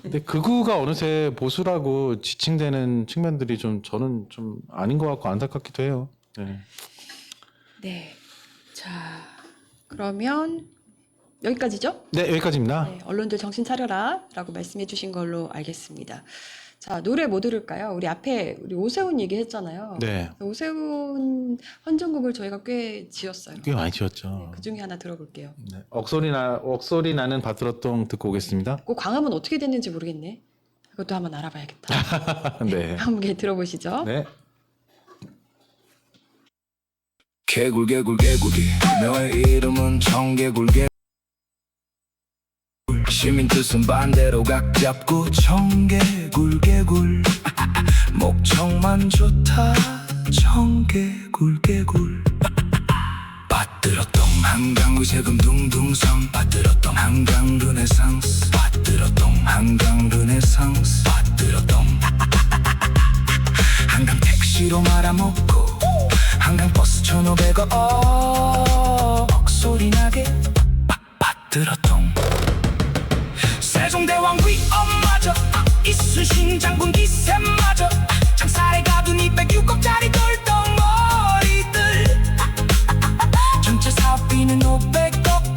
근데 극우가 어느새 보수라고 지칭되는 측면들이 저는 좀 아닌 것 같고 안타깝기도 해요. 네. 네. 자, 그러면 여기까지죠? 네, 여기까지입니다. 네, 언론들 정신 차려라라고 말씀해 주신 걸로 알겠습니다. 자, 노래 뭐 들을까요? 우리 앞에 우리 오세훈 얘기했잖아요. 네, 오세훈 헌정곡을 저희가 꽤 지었어요. 꽤 많이 지었죠. 그 중에 하나 들어볼게요. 네, 억소리 나는 밭들어똥 듣고 오겠습니다. 그 광화문 어떻게 됐는지 모르겠네. 그것도 한번 알아봐야겠다. 네, 함께 들어보시죠. 네. 개굴 개굴이 너의 이름은 청개굴 개굴 시민 뜻은 반대로 각 잡고 청개굴 목청만 좋다 청개굴 밭들어똥 한강 의세금 둥둥성 밭들어똥 한강 르네상스 밭들어똥 한강 르네상스 밭들어똥 한강 택시로 말아먹고 한강 버스 1,500원 억소리 나게 밭들어똥 세종대왕 위엄마저 이순신 장군 기세마저 장사에 가둔 206억짜리 돌덩어리들 전체 사업비는 500억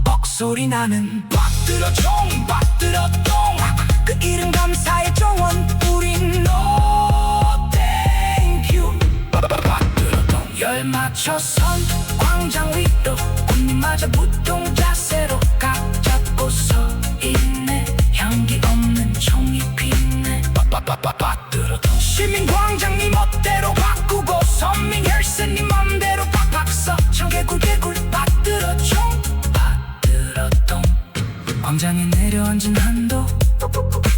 억소리 나는 밭들어총 밭들어똥 그 이름 감사의 정원 우린 너 땡큐 밭들어똥 열 맞춰선 광장 위로 꽃잎마저 무동 자세로 각 잡고 서 있네 향기 없는 총이 피네 밭들어똥 시민광장 네 멋대로 바꾸고 선민 혈세 네 맘대로 팍팍 써 청개굴 밭들어총 밭들어똥 광장에 내려앉은 한도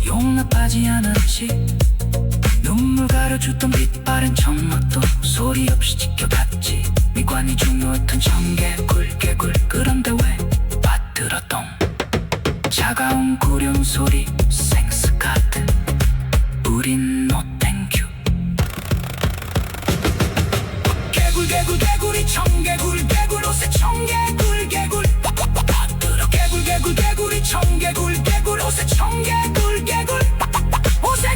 용납하지 않았지 눈물 가려주던 빛바랜 청맛도 소리 없이 지켜갔지 미관이 중요했던 청개굴 그런데 왜 밭들어똥 차가운 구령 소리 생스 카드 우린 노 땡큐 개굴이 청개굴 옷에 청개굴 밭들어 개굴이 청개굴 옷에 청개굴 옷에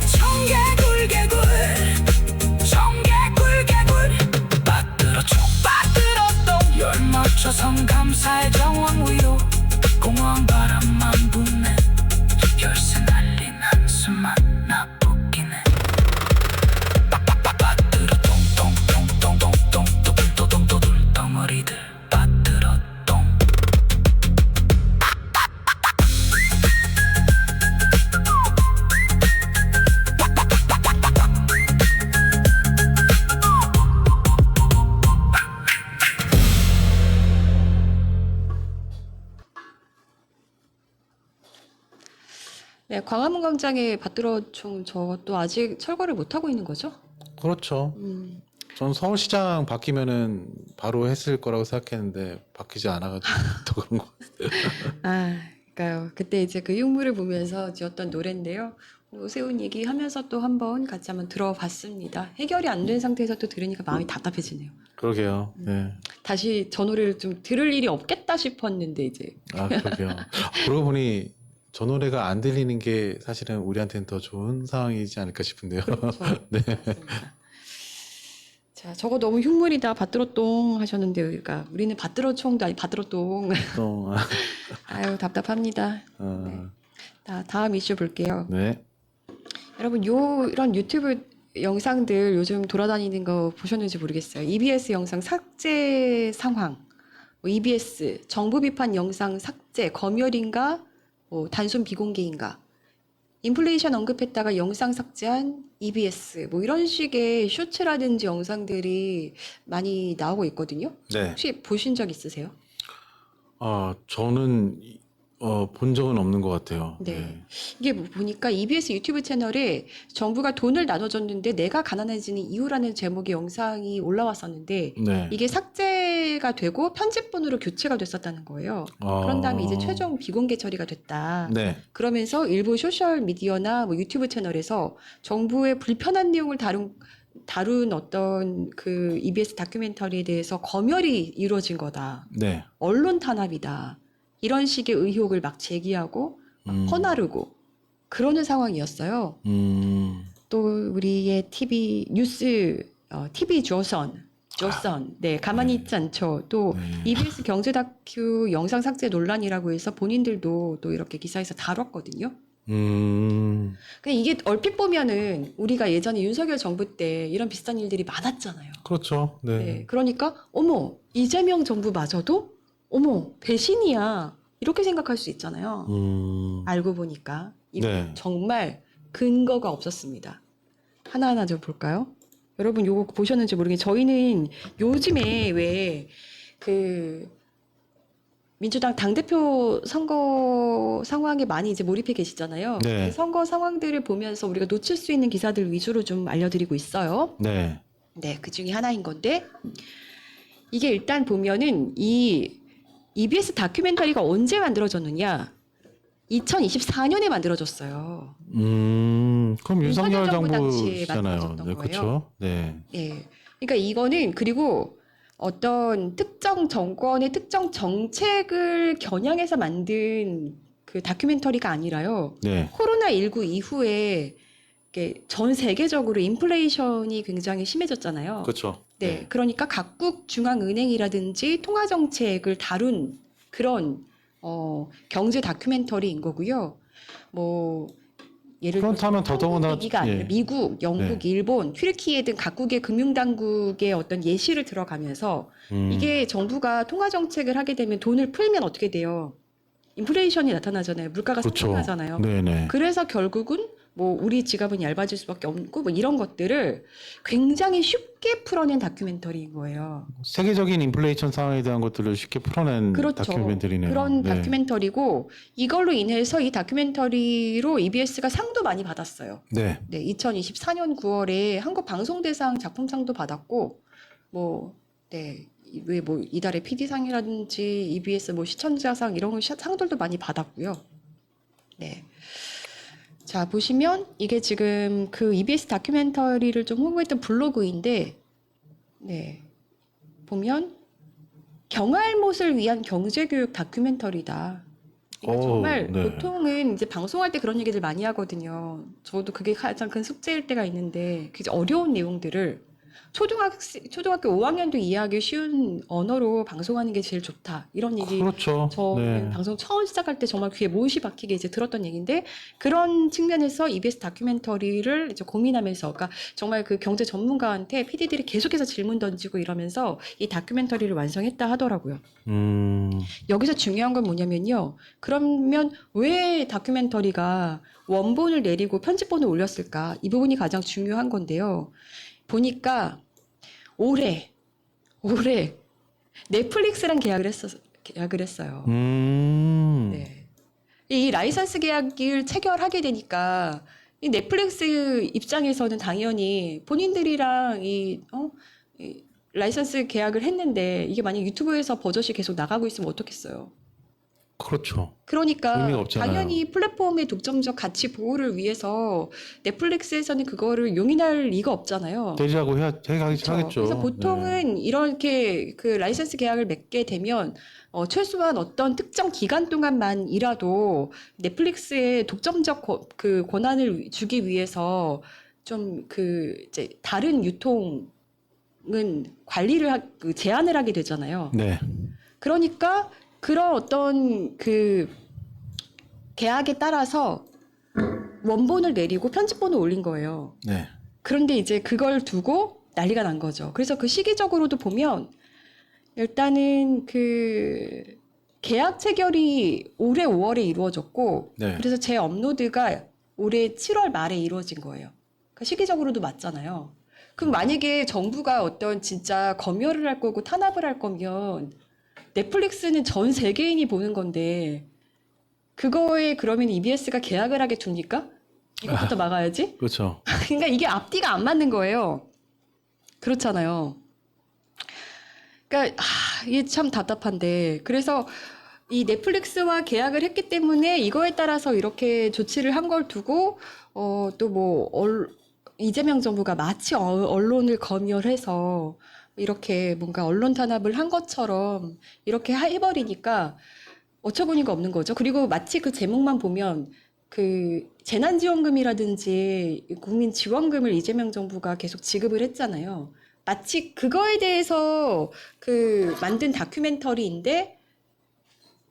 청개굴 밭들어똥 열 맞춰선 감사의 정원 위로 공허한 바람만 부네 열쇠 날린 한숨만 나쁘기네 밭들어똥 똥똥똥똥똥똥똥똥똥 덩어리들 밭들어똥 네, 광화문 광장에 밭들어총 저것도 아직 철거를 못 하고 있는 거죠? 그렇죠. 전 서울시장 바뀌면은 바로 했을 거라고 생각했는데 바뀌지 않아가지고 더 그런 거. 아, 그러니까요. 그때 이제 그 흉물을 보면서 지었던 노래인데요. 오세훈 얘기하면서 또 한번 같이 한번 들어봤습니다. 해결이 안 된 상태에서 또 들으니까 마음이 답답해지네요. 그러게요. 네. 다시 저 노래를 좀 들을 일이 없겠다 싶었는데 이제 아, 그러게요. 그러고 보니 저 노래가 안 들리는 게 사실은 우리한테는 더 좋은 상황이지 않을까 싶은데요. 그렇죠. 네. 맞습니다. 자, 저거 너무 흉물이다. 밭들어똥 하셨는데 그러니까 우리는 밭들어총도 아니 밭들어똥. 또, 아유, 답답합니다. 다음 이슈 볼게요. 네. 여러분, 이런 유튜브 영상들 요즘 돌아다니는 거 보셨는지 모르겠어요. EBS 영상 삭제 상황, EBS 정부 비판 영상 삭제, 검열인가, 단순 비공개인가, 인플레이션 언급했다가 영상 삭제한 EBS, 이런 식의 쇼츠라든지 영상들이 많이 나오고 있거든요. 네. 혹시 보신 적 있으세요? 저는 본 적은 없는 것 같아요. 네. 이게 보니까 EBS 유튜브 채널에 정부가 돈을 나눠줬는데 내가 가난해지는 이유라는 제목의 영상이 올라왔었는데 네. 이게 삭제가 되고 편집본으로 교체가 됐었다는 거예요. 그런 다음에 이제 최종 비공개 처리가 됐다. 네. 그러면서 일부 소셜 미디어나 유튜브 채널에서 정부의 불편한 내용을 다룬 어떤 그 EBS 다큐멘터리에 대해서 검열이 이루어진 거다. 네. 언론 탄압이다. 이런 식의 의혹을 막 제기하고 막 퍼나르고 그러는 상황이었어요. 또 우리의 TV 뉴스, TV 조선 조선. 네, 가만히 있지 않죠. 또 네. EBS 경제 다큐 영상 삭제 논란이라고 해서 본인들도 또 이렇게 기사에서 다뤘거든요. 근데 이게 얼핏 보면은 우리가 예전에 윤석열 정부 때 이런 비슷한 일들이 많았잖아요. 그렇죠. 네. 네, 그러니까 어머 이재명 정부마저도 어머 배신이야 이렇게 생각할 수 있잖아요. 알고 보니까 이거 네. 정말 근거가 없었습니다. 하나하나 좀 볼까요? 여러분 요거 보셨는지 모르겠는데 저희는 요즘에 왜 그 민주당 당대표 선거 상황에 많이 이제 몰입해 계시잖아요. 네. 그 선거 상황들을 보면서 우리가 놓칠 수 있는 기사들 위주로 좀 알려드리고 있어요. 네. 네, 그 중에 하나인 건데 이게 일단 보면은 이 EBS 다큐멘터리가 언제 만들어졌느냐? 2024년에 만들어졌어요. 그럼 윤석열 정부 당시에 정부잖아요. 만들어졌던 네, 거예요. 그렇죠. 네. 예. 그러니까 이거는 그리고 어떤 특정 정권의 특정 정책을 겨냥해서 만든 그 다큐멘터리가 아니라요. 네. 코로나19 이후에 이게 전 세계적으로 인플레이션이 굉장히 심해졌잖아요. 그렇죠. 네, 그러니까 각국 중앙은행이라든지 통화 정책을 다룬 그런 경제 다큐멘터리인 거고요. 뭐 예를 들어서 그렇다면 더더구나 한국 얘기가 아니라 예. 미국, 영국, 네. 일본, 튀르키예 등 각국의 금융당국의 어떤 예시를 들어가면서 이게 정부가 통화 정책을 하게 되면 돈을 풀면 어떻게 돼요? 인플레이션이 나타나잖아요. 물가가 그렇죠. 상승하잖아요. 네네. 그래서 결국은 뭐 우리 지갑은 얇아질 수밖에 없고 뭐 이런 것들을 굉장히 쉽게 풀어낸 다큐멘터리인 거예요. 세계적인 인플레이션 상황에 대한 것들을 쉽게 풀어낸 그렇죠. 다큐멘터리네요. 그런 네. 다큐멘터리고 이걸로 인해서 이 다큐멘터리로 EBS가 상도 많이 받았어요. 네. 네, 2024년 9월에 한국 방송대상 작품상도 받았고 뭐 네. 왜 뭐 이달의 PD상이라든지 EBS 뭐 시청자상 이런 상들도 많이 받았고요. 네. 자, 보시면 이게 지금 그 EBS 다큐멘터리를 좀 홍보했던 블로그인데, 네. 보면 경알못을 위한 경제교육 다큐멘터리다. 이거 정말 네. 보통은 이제 방송할 때 그런 얘기들 많이 하거든요. 저도 그게 가장 큰 숙제일 때가 있는데, 그 어려운 내용들을 초등학교 5학년도 이해하기 쉬운 언어로 방송하는 게 제일 좋다. 이런 얘기 그렇죠. 저는 네. 방송 처음 시작할 때 정말 귀에 못이 박히게 이제 들었던 얘기인데 그런 측면에서 EBS 다큐멘터리를 이제 고민하면서 그러니까 정말 그 경제 전문가한테 PD들이 계속해서 질문 던지고 이러면서 이 다큐멘터리를 완성했다 하더라고요. 여기서 중요한 건 뭐냐면요. 그러면 왜 다큐멘터리가 원본을 내리고 편집본을 올렸을까? 이 부분이 가장 중요한 건데요. 보니까 올해 넷플릭스랑 계약을 했어요. 네. 이 라이선스 계약을 체결하게 되니까 이 넷플릭스 입장에서는 당연히 본인들이랑 이 라이선스 계약을 했는데 이게 만약 유튜브에서 버젓이 계속 나가고 있으면 어떻겠어요? 그렇죠. 그러니까 의미가 없잖아요. 당연히 플랫폼의 독점적 가치 보호를 위해서 넷플릭스에서는 그거를 용인할 리가 없잖아요. 되자고 그렇죠. 하겠죠. 그래서 보통은 이렇게 그 라이선스 계약을 맺게 되면 최소한 어떤 특정 기간 동안만이라도 넷플릭스의 독점적 그 권한을 주기 위해서 좀 그 이제 다른 유통은 관리를 제한을 하게 되잖아요. 네. 그러니까 그런 어떤 그 계약에 따라서 원본을 내리고 편집본을 올린 거예요. 네. 그런데 이제 그걸 두고 난리가 난 거죠. 그래서 그 시기적으로도 보면 일단은 그 계약 체결이 올해 5월에 이루어졌고 네. 그래서 제 업로드가 올해 7월 말에 이루어진 거예요. 그러니까 시기적으로도 맞잖아요. 그럼 만약에 정부가 어떤 진짜 검열을 할 거고 탄압을 할 거면 넷플릭스는 전 세계인이 보는 건데 그거에 그러면 EBS가 계약을 하게 둡니까? 이것부터 막아야지. 그렇죠. 그러니까 이게 앞뒤가 안 맞는 거예요. 그렇잖아요. 그러니까 이게 참 답답한데 그래서 이 넷플릭스와 계약을 했기 때문에 이거에 따라서 이렇게 조치를 한 걸 두고 또 뭐 이재명 정부가 마치 언론을 검열해서 이렇게 뭔가 언론 탄압을 한 것처럼 이렇게 해버리니까 어처구니가 없는 거죠. 그리고 마치 그 제목만 보면 그 재난지원금이라든지 국민지원금을 이재명 정부가 계속 지급을 했잖아요. 마치 그거에 대해서 그 만든 다큐멘터리인데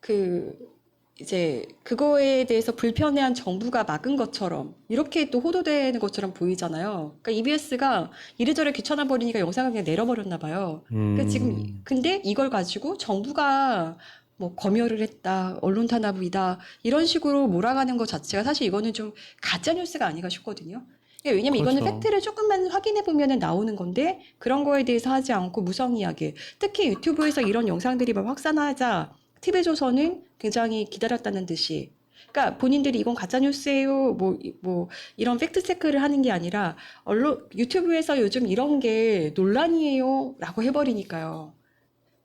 그 이제 그거에 대해서 불편해한 정부가 막은 것처럼 이렇게 또 호도되는 것처럼 보이잖아요. 그러니까 EBS가 이래저래 귀찮아 버리니까 영상을 그냥 내려버렸나 봐요. 그러니까 지금 근데 이걸 가지고 정부가 뭐 검열을 했다, 언론 탄압이다 이런 식으로 몰아가는 것 자체가 사실 이거는 좀 가짜 뉴스가 아닌가 싶거든요. 그러니까 왜냐면 이거는 그렇죠. 팩트를 조금만 확인해 보면은 나오는 건데 그런 거에 대해서 하지 않고 무성의하게 특히 유튜브에서 이런 영상들이 막 확산하자 TV조선은 굉장히 기다렸다는 듯이 그러니까 본인들이 이건 가짜 뉴스예요 뭐 이런 팩트 체크를 하는 게 아니라 언론 유튜브에서 요즘 이런 게 논란이에요라고 해버리니까요.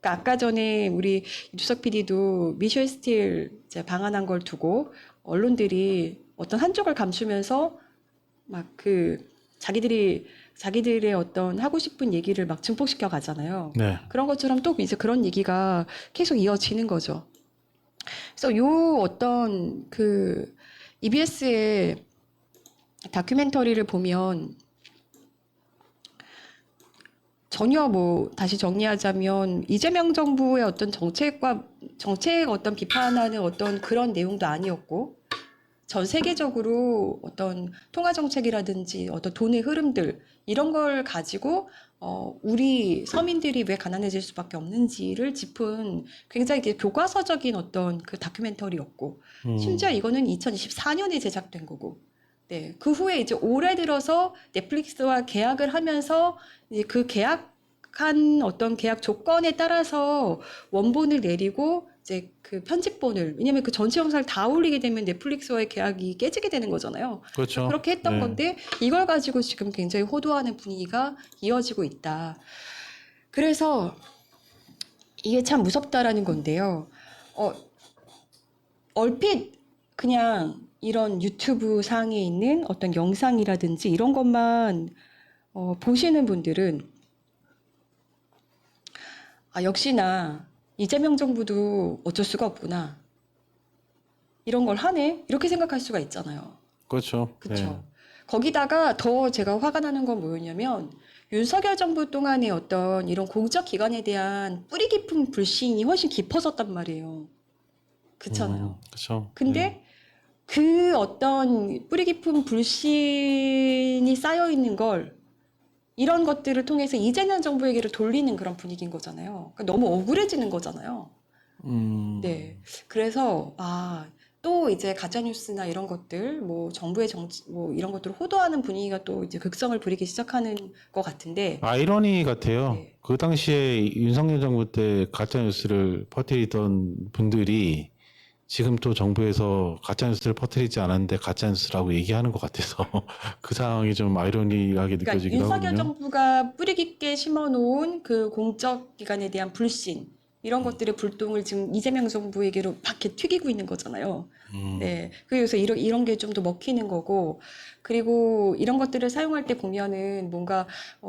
그러니까 아까 전에 우리 유석 PD도 미셸 스틸 이제 방한한 걸 두고 언론들이 어떤 한쪽을 감추면서 막 그 자기들의 어떤 하고 싶은 얘기를 막 증폭시켜 가잖아요. 네. 그런 것처럼 또 이제 그런 얘기가 계속 이어지는 거죠. 그래서 요 어떤 그 EBS의 다큐멘터리를 보면 전혀 뭐 다시 정리하자면 이재명 정부의 어떤 정책 어떤 비판하는 어떤 그런 내용도 아니었고 전 세계적으로 어떤 통화 정책이라든지 어떤 돈의 흐름들 이런 걸 가지고 우리 서민들이 왜 가난해질 수밖에 없는지를 짚은 굉장히 이게 교과서적인 어떤 그 다큐멘터리였고 심지어 이거는 2024년에 제작된 거고 네, 그 후에 이제 올해 들어서 넷플릭스와 계약을 하면서 이제 그 계약한 어떤 계약 조건에 따라서 원본을 내리고 이제 그 편집본을 왜냐면 그 전체 영상을 다 올리게 되면 넷플릭스와의 계약이 깨지게 되는 거잖아요. 그렇죠. 그렇게 했던 네. 건데 이걸 가지고 지금 굉장히 호도하는 분위기가 이어지고 있다. 그래서 이게 참 무섭다라는 건데요. 얼핏 그냥 이런 유튜브 상에 있는 어떤 영상이라든지 이런 것만 보시는 분들은 아, 역시나 이재명 정부도 어쩔 수가 없구나. 이런 걸 하네? 이렇게 생각할 수가 있잖아요. 그렇죠. 그쵸? 네. 거기다가 더 제가 화가 나는 건 뭐였냐면 윤석열 정부 동안의 어떤 이런 공적 기관에 대한 뿌리 깊은 불신이 훨씬 깊어졌단 말이에요. 그렇잖아요. 그렇죠. 근데 그 어떤 뿌리 깊은 불신이 쌓여 있는 걸 이런 것들을 통해서 이재명 정부에게로 돌리는 그런 분위기인 거잖아요. 그러니까 너무 억울해지는 거잖아요. 네. 그래서 또 이제 가짜 뉴스나 이런 것들, 뭐 정부의 정치, 뭐 이런 것들을 호도하는 분위기가 또 이제 극성을 부리기 시작하는 것 같은데, 아이러니 같아요. 네. 그 당시에 윤석열 정부 때 가짜 뉴스를 퍼뜨리던 분들이 지금 또 정부에서 가짜 뉴스를 퍼뜨리지 않았는데 가짜 뉴스라고 얘기하는 것 같아서 그 상황이 좀 아이러니하게 그러니까 느껴지기도 윤석열 하거든요. 정부가 뿌리 깊게 심어놓은 그 공적 기관에 대한 불신 이런 것들의 불똥을 지금 이재명 정부에게로 막 이렇게 튀기고 있는 거잖아요. 네, 그래서 이런 게 좀 더 먹히는 거고, 그리고 이런 것들을 사용할 때 보면은 뭔가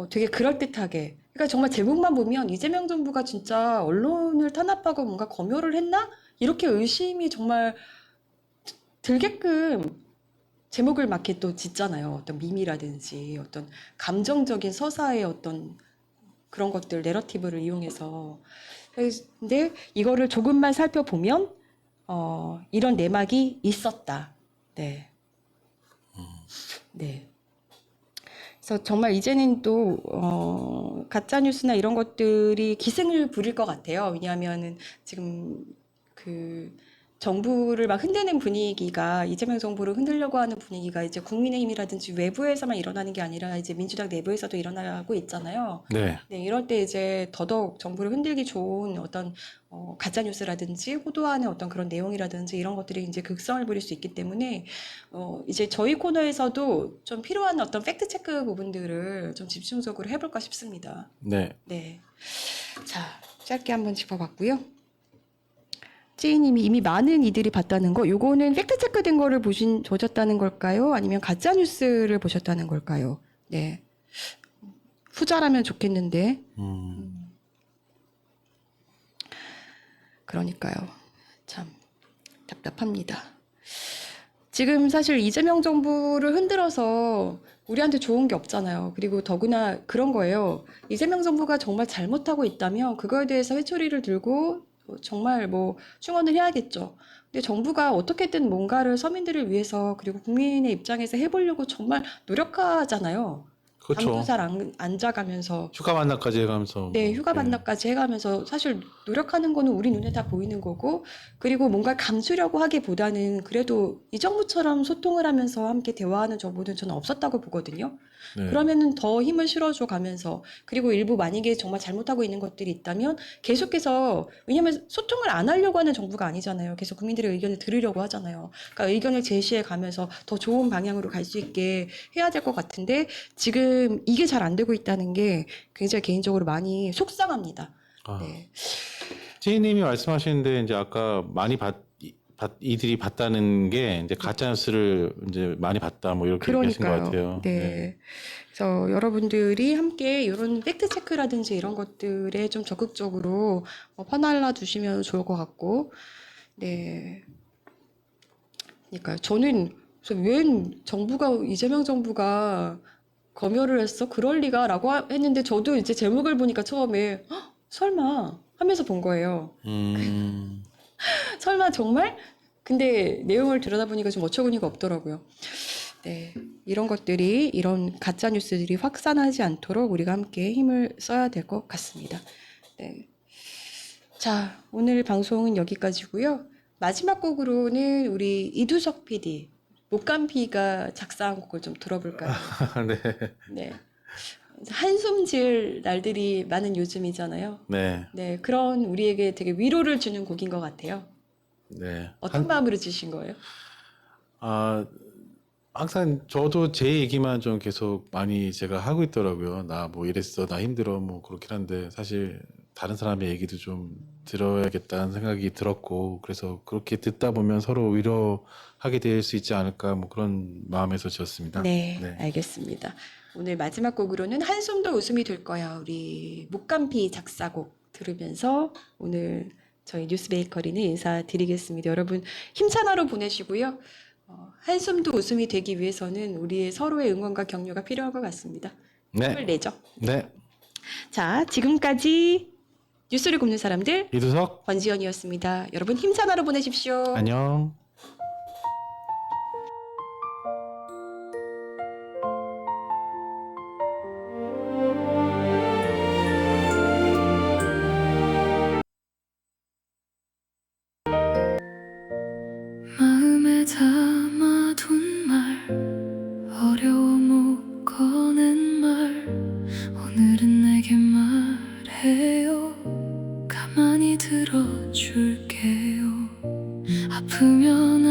되게 그럴듯하게, 그러니까 정말 제목만 보면 이재명 정부가 진짜 언론을 탄압하고 뭔가 검열을 했나? 이렇게 의심이 정말 들게끔 제목을 막 이렇게 또 짓잖아요. 어떤 밈이라든지 어떤 감정적인 서사의 어떤 그런 것들, 내러티브를 이용해서. 근데 이거를 조금만 살펴보면 이런 내막이 있었다. 네. 네. 그래서 정말 이제는 또 가짜 뉴스나 이런 것들이 기승을 부릴 것 같아요. 왜냐하면은 지금 그 정부를 막 흔드는 분위기가 이재명 정부를 흔들려고 하는 분위기가 이제 국민의힘이라든지 외부에서만 일어나는 게 아니라 이제 민주당 내부에서도 일어나고 있잖아요. 네. 네, 이럴 때 이제 더더욱 정부를 흔들기 좋은 어떤 가짜 뉴스라든지 호도하는 어떤 그런 내용이라든지 이런 것들이 이제 극성을 부릴 수 있기 때문에 이제 저희 코너에서도 좀 필요한 어떤 팩트 체크 부분들을 좀 집중적으로 해볼까 싶습니다. 네. 네, 자 짧게 한번 짚어봤고요. 찌이님이 이미 많은 이들이 봤다는 거, 요거는 팩트 체크된 거를 보셨다는 걸까요? 아니면 가짜 뉴스를 보셨다는 걸까요? 네, 후자라면 좋겠는데. 그러니까요. 참 답답합니다. 지금 사실 이재명 정부를 흔들어서 우리한테 좋은 게 없잖아요. 그리고 더구나 그런 거예요. 이재명 정부가 정말 잘못하고 있다면 그거에 대해서 회초리를 들고 정말 뭐 충원을 해야겠죠. 근데 정부가 어떻게든 뭔가를 서민들을 위해서 그리고 국민의 입장에서 해보려고 정말 노력하잖아요. 그렇죠. 잠도 잘 안 자가면서 휴가 만나까지 해가면서. 네, 뭐, 휴가 반납까지 해가면서 사실 노력하는 거는 우리 눈에 다 보이는 거고, 그리고 뭔가 감추려고 하기보다는 그래도 이 정부처럼 소통을 하면서 함께 대화하는 정부는 저는 없었다고 보거든요. 네. 그러면은 더 힘을 실어줘 가면서, 그리고 일부 만약에 정말 잘못하고 있는 것들이 있다면 계속해서, 왜냐면 소통을 안 하려고 하는 정부가 아니잖아요. 계속 국민들의 의견을 들으려고 하잖아요. 그러니까 의견을 제시해 가면서 더 좋은 방향으로 갈 수 있게 해야 될 것 같은데, 지금 이게 잘 안 되고 있다는 게 굉장히 개인적으로 많이 속상합니다. 아, 네. 지혜님이 말씀하시는데 이제 아까 많이 이들이 봤다는 게 이제 가짜 뉴스를 이제 많이 봤다 뭐 이렇게 얘기하신 것 그러니까요. 같아요. 네. 그래서 여러분들이 함께 이런 팩트 체크라든지 이런 것들에 좀 적극적으로 퍼날라 주시면 좋을 것 같고, 네. 그러니까 저는 그래서 웬 정부가 이재명 정부가 검열을 했어? 그럴 리가라고 했는데 저도 이제 제목을 보니까 처음에 "헉, 설마 하면서 본 거예요. 설마 정말? 근데 내용을 들여다보니까 좀 어처구니가 없더라고요. 네, 이런 것들이 이런 가짜 뉴스들이 확산하지 않도록 우리가 함께 힘을 써야 될 것 같습니다. 네. 자, 오늘 방송은 여기까지고요. 마지막 곡으로는 우리 이두석 PD, 목감피가 작사한 곡을 좀 들어볼까요? 네. 네. 한숨 지을 날들이 많은 요즘이잖아요. 네. 네, 그런 우리에게 되게 위로를 주는 곡인 것 같아요. 네. 어떤 마음으로 주신 거예요? 아, 항상 저도 제 얘기만 좀 계속 많이 제가 하고 있더라고요. 나 뭐 이랬어, 나 힘들어, 뭐 그렇긴 한데 사실 다른 사람의 얘기도 좀 들어야겠다는 생각이 들었고, 그래서 그렇게 듣다 보면 서로 위로하게 될 수 있지 않을까, 뭐 그런 마음에서 지었습니다. 네, 네. 알겠습니다. 오늘 마지막 곡으로는 한숨도 웃음이 될 거야. 우리 목감피 작사곡 들으면서 오늘 저희 뉴스 베이커리는 인사드리겠습니다. 여러분 힘찬 하루 보내시고요. 한숨도 웃음이 되기 위해서는 우리의 서로의 응원과 격려가 필요한 것 같습니다. 힘을 네. 내죠. 네. 자, 지금까지 뉴스를 굽는 사람들 이두석, 권지연이었습니다. 여러분 힘찬 하루 보내십시오. 안녕. 마음에 담아둔 말 어려워 못 꺼낸 말 오늘은 내게 말해요 가만히 들어줄게요 아프면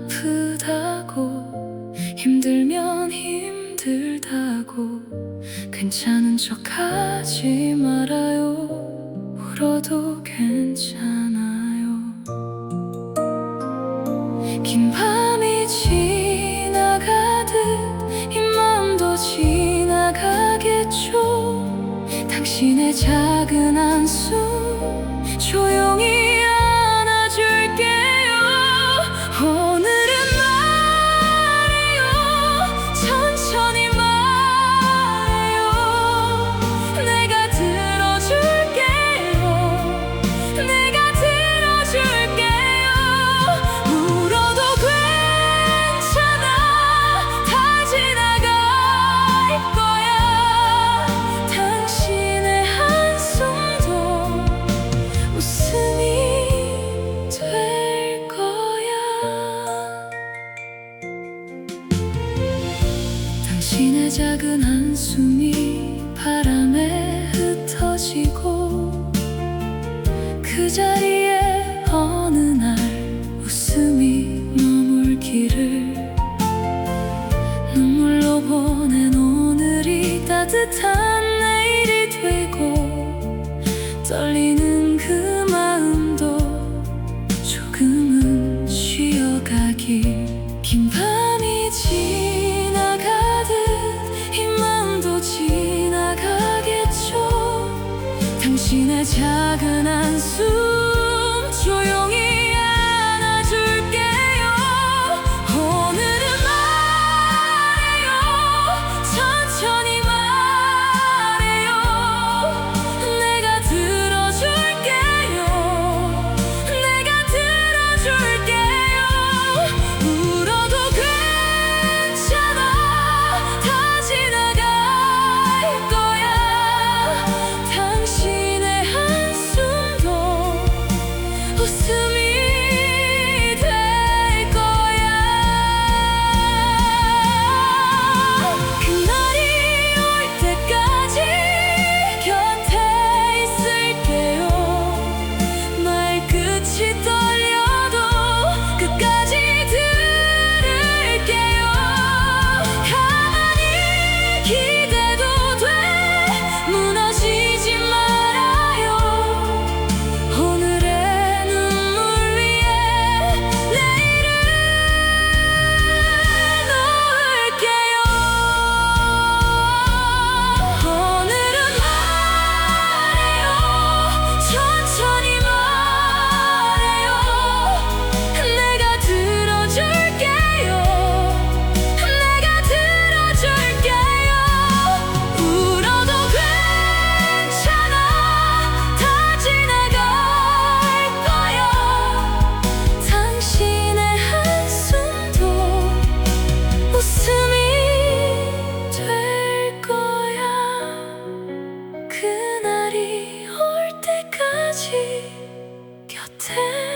아프다고 힘들면 힘들다고 괜찮은 척하지 말아요 울어도 괜찮아요 긴 밤이 지나가듯 이 맘도 지나가겠죠 당신의 작은 한숨 조용히 안아줄게요 오늘은 말해요 천천히 말해요 내가 들어줄게요 내가 들어줄게요 울어도 괜찮아 다 지나갈 거야 당신의 한숨도 웃음이 될 거야 당신의 작은 한숨이 바람에 흩어지고 그 자리에 어느 날 웃음이 머물기를 눈물로 보낸 오늘이 따뜻한 내일이 되고 떨리는 그 마음도 조금은 쉬어가길 긴 밤이 지나가듯 이 마음도 지나가겠죠 당신의 작은 한숨 조용히 안아줄게요 오늘은 말해요 곁에